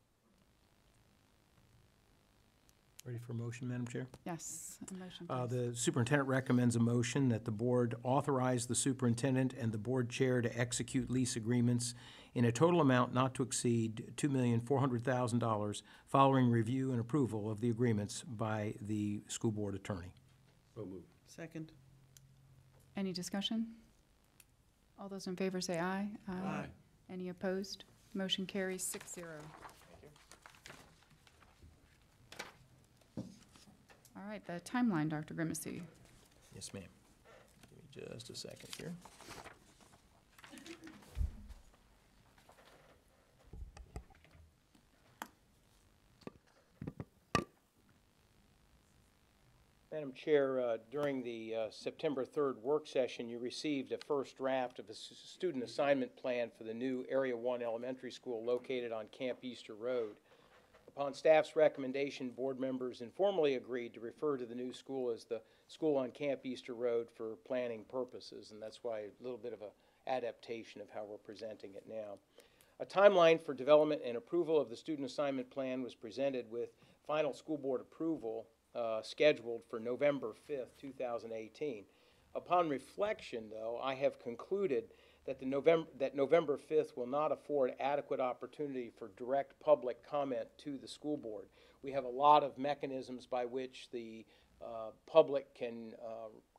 Ready for a motion, Madam Chair? Yes, a motion, please. The superintendent recommends a motion that the board authorize the superintendent and the board chair to execute lease agreements in a total amount not to exceed $2,400,000 following review and approval of the agreements by the school board attorney. So moved. Second. Any discussion? All those in favor say aye. Aye. Any opposed? Motion carries 6-0. Thank you. All right, the timeline, Dr. Grimacy. Yes, ma'am. Give me just a second here. Madam Chair, during the September 3rd work session, you received a first draft of a student assignment plan for the new Area 1 elementary school located on Camp Easter Road. Upon staff's recommendation, board members informally agreed to refer to the new school as the school on Camp Easter Road for planning purposes, and that's why a little bit of a adaptation of how we're presenting it now. A timeline for development and approval of the student assignment plan was presented with final school board approval scheduled for November 5th, 2018. Upon reflection, though, I have concluded that November 5th will not afford adequate opportunity for direct public comment to the school board. We have a lot of mechanisms by which the public can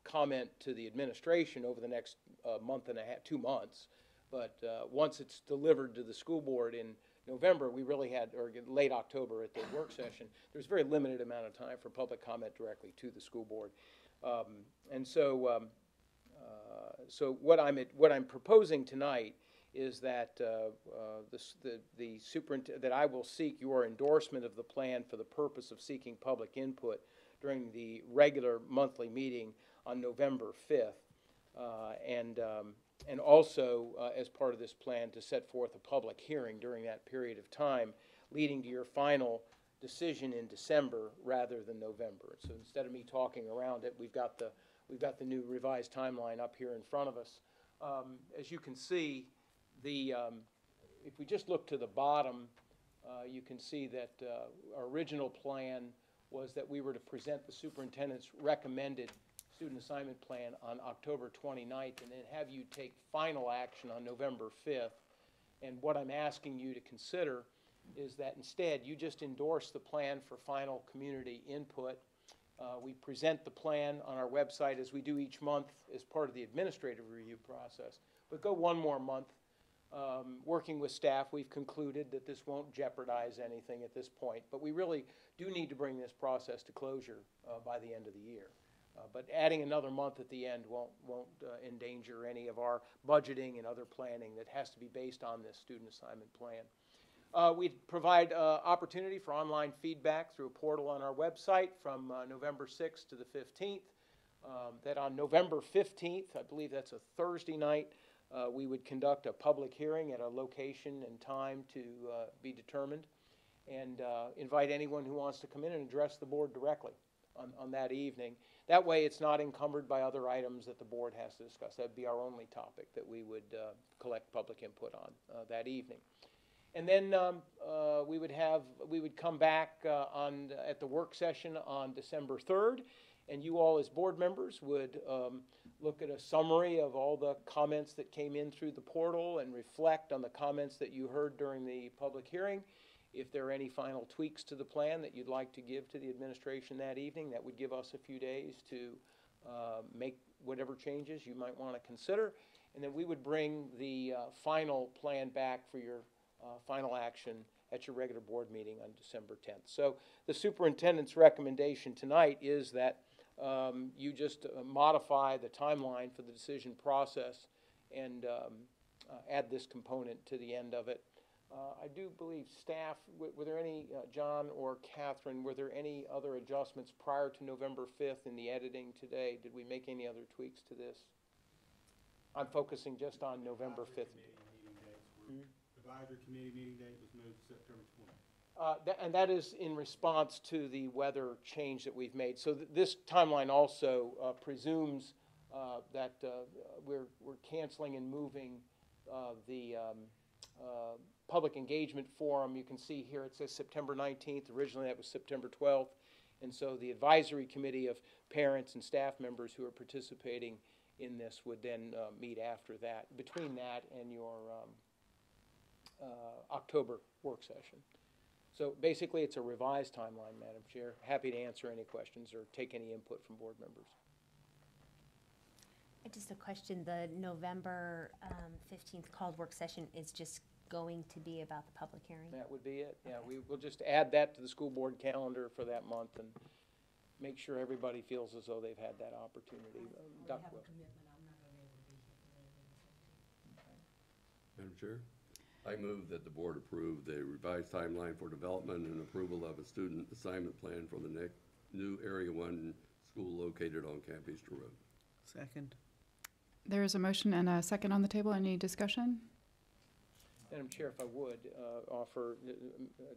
comment to the administration over the next month and a half, 2 months. But once it's delivered to the school board in November, we really had, or late October at the work session, there's a very limited amount of time for public comment directly to the school board. So what I'm proposing tonight is that the superintendent, that I will seek your endorsement of the plan for the purpose of seeking public input during the regular monthly meeting on November 5th, and also as part of this plan to set forth a public hearing during that period of time, leading to your final decision in December rather than November. So instead of me talking around it, we've got the new revised timeline up here in front of us. As you can see, if we just look to the bottom, you can see that our original plan was that we were to present the superintendent's recommended student assignment plan on October 29th and then have you take final action on November 5th. And what I'm asking you to consider is that instead you just endorse the plan for final community input. We present the plan on our website as we do each month as part of the administrative review process. But go one more month. Working with staff, we've concluded that this won't jeopardize anything at this point, but we really do need to bring this process to closure by the end of the year. But adding another month at the end won't endanger any of our budgeting and other planning that has to be based on this student assignment plan. We provide opportunity for online feedback through a portal on our website from November 6th to the 15th. That on November 15th, I believe that's a Thursday night, we would conduct a public hearing at a location and time to be determined, and invite anyone who wants to come in and address the board directly on that evening. That way it's not encumbered by other items that the board has to discuss. That would be our only topic that we would collect public input on that evening. And then we would come back at the work session on December 3rd, and you all as board members would look at a summary of all the comments that came in through the portal and reflect on the comments that you heard during the public hearing. If there are any final tweaks to the plan that you'd like to give to the administration that evening, that would give us a few days to make whatever changes you might want to consider. And then we would bring the final plan back for your final action at your regular board meeting on December 10th. So the superintendent's recommendation tonight is that you just modify the timeline for the decision process and add this component to the end of it. I do believe staff, were there any, John or Catherine, were there any other adjustments prior to November 5th in the editing today? Did we make any other tweaks to this? I'm focusing just on November 5th. Advisory committee meeting date was moved to September 20th. And that is in response to the weather change that we've made. So this timeline also presumes that we're canceling and moving the public engagement forum. You can see here it says September 19th. Originally that was September 12th. And so the advisory committee of parents and staff members who are participating in this would then meet after that, between that and your October work session. So basically it's a revised timeline, Madam Chair. Happy to answer any questions or take any input from board members. Just a question, the November 15th called work session is just going to be about the public hearing? That would be it. Yeah, we will just add that to the school board calendar for that month and make sure everybody feels as though they've had that opportunity. Dr. Wells. Madam Chair, I move that the board approve the revised timeline for development and approval of a student assignment plan for the next new Area 1 school located on Camp Easter Road. Second. There is a motion and a second on the table. Any discussion? Madam Chair, if I would offer,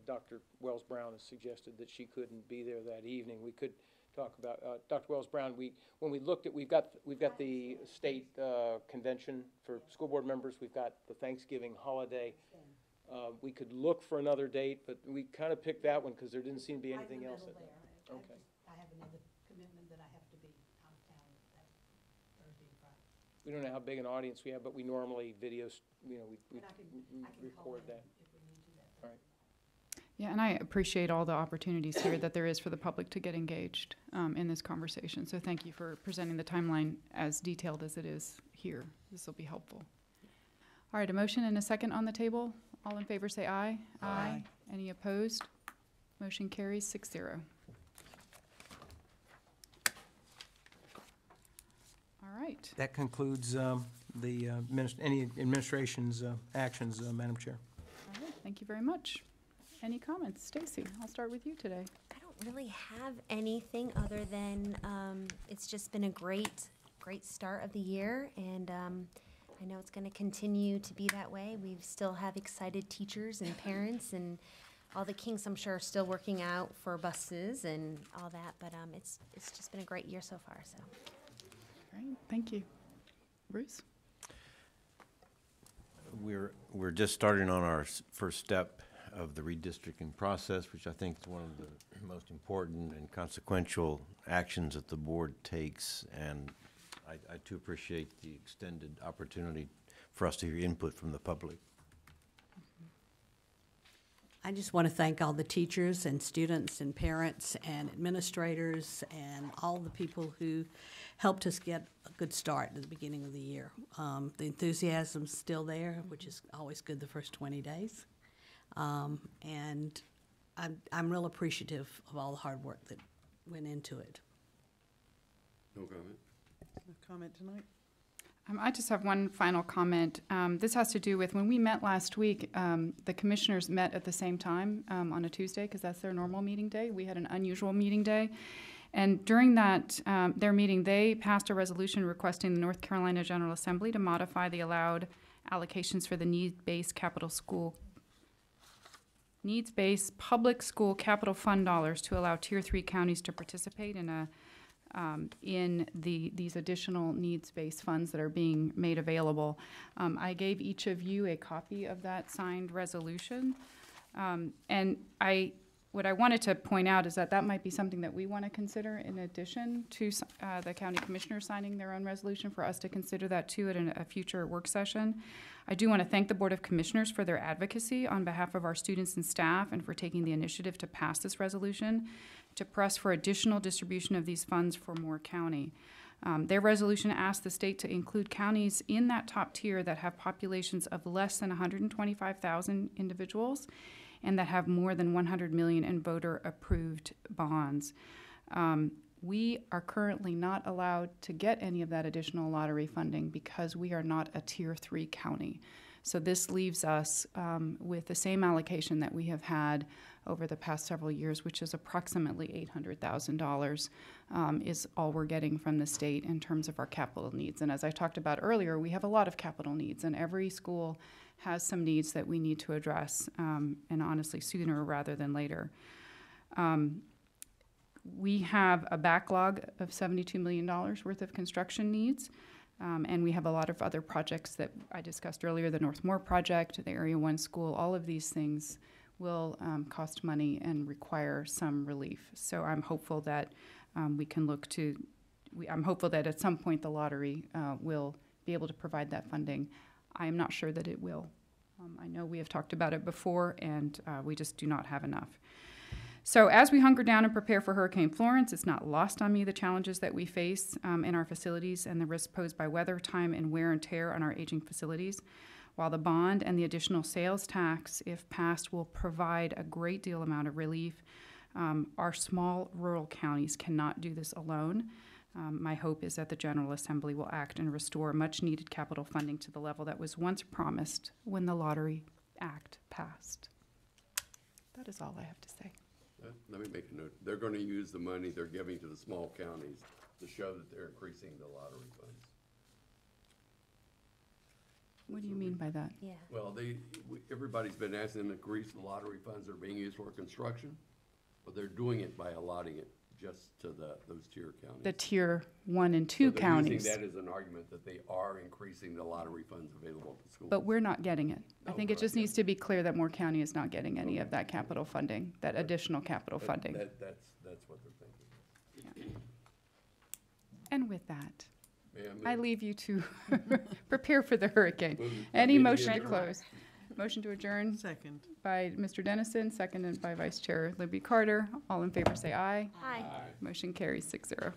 Dr. Wells-Brown has suggested that she couldn't be there that evening. We could talk about, Dr. Wells-Brown, when we looked at, we've got the state convention for school board members. We've got the Thanksgiving holiday. We could look for another date, but we kind of picked that one because there didn't seem to be anything else. Okay. I have another commitment that I have to be out of town that Thursday and Friday. We don't know how big an audience we have, but we normally we record that. If we need to that. All right. Yeah, and I appreciate all the opportunities here that there is for the public to get engaged in this conversation. So thank you for presenting the timeline as detailed as it is here. This will be helpful. All right, a motion and a second on the table. All in favor say aye. Aye. Any opposed? Motion carries 6-0. All right. That concludes any administration's actions, Madam Chair. All right, thank you very much. Any comments? Stacy, I'll start with you today. I don't really have anything other than it's just been a great start of the year, and I know it's going to continue to be that way. We still have excited teachers and parents, and all the kinks, I'm sure, are still working out for buses and all that, but it's just been a great year so far. So. All right, thank you. Bruce? We're just starting on our first step of the redistricting process, which I think is one of the most important and consequential actions that the board takes. And I too appreciate the extended opportunity for us to hear input from the public. I just want to thank all the teachers and students and parents and administrators and all the people who helped us get a good start at the beginning of the year. The enthusiasm's still there, which is always good the first 20 days. And I'm real appreciative of all the hard work that went into it. No comment. No comment tonight? I just have one final comment. This has to do with when we met last week, the commissioners met at the same time on a Tuesday because that's their normal meeting day. We had an unusual meeting day. And during that, their meeting, they passed a resolution requesting the North Carolina General Assembly to modify the allowed allocations for the needs-based public school capital fund dollars to allow Tier 3 counties to participate in these additional needs-based funds that are being made available. I gave each of you a copy of that signed resolution. And what I wanted to point out is that might be something that we want to consider in addition to the county commissioners signing their own resolution, for us to consider that too at a future work session. I do want to thank the Board of Commissioners for their advocacy on behalf of our students and staff and for taking the initiative to pass this resolution to press for additional distribution of these funds for Moore County. Their resolution asked the state to include counties in that top tier that have populations of less than 125,000 individuals and that have more than 100 million in voter-approved bonds. We are currently not allowed to get any of that additional lottery funding because we are not a Tier 3 county. So this leaves us with the same allocation that we have had over the past several years, which is approximately $800,000 is all we're getting from the state in terms of our capital needs. And as I talked about earlier, we have a lot of capital needs, and every school has some needs that we need to address, and honestly sooner rather than later. We have a backlog of $72 million worth of construction needs. And we have a lot of other projects that I discussed earlier, the Northmore project, the Area 1 school, all of these things will cost money and require some relief. So I'm hopeful that we can look to, I'm hopeful that at some point the lottery will be able to provide that funding. I am not sure that it will. I know we have talked about it before, and we just do not have enough. So as we hunker down and prepare for Hurricane Florence, it's not lost on me the challenges that we face in our facilities and the risks posed by weather, time, and wear and tear on our aging facilities. While the bond and the additional sales tax, if passed, will provide a great deal amount of relief, our small rural counties cannot do this alone. My hope is that the General Assembly will act and restore much-needed capital funding to the level that was once promised when the Lottery Act passed. That is all I have to say. Let me make a note. They're going to use the money they're giving to the small counties to show that they're increasing the lottery funds. What do you mean by that? Yeah. Well, everybody's been asking them to increase the lottery funds that are being used for construction, but they're doing it by allotting it just to those tier counties. The tier 1 and 2 they're counties. using that as an argument that they are increasing the lottery funds available to schools. But we're not getting it. I think it right, just needs to be clear that Moore County is not getting any of that capital funding, that additional capital funding. That's what they're thinking. And with that, Ma'am, I leave you to prepare for the hurricane. Move- Any meeting motion to adjourned. close? Motion to adjourn Second. by Mr. Dennison, seconded by Vice Chair Libby Carter. All in favor say aye. Hi. Motion carries 6-0.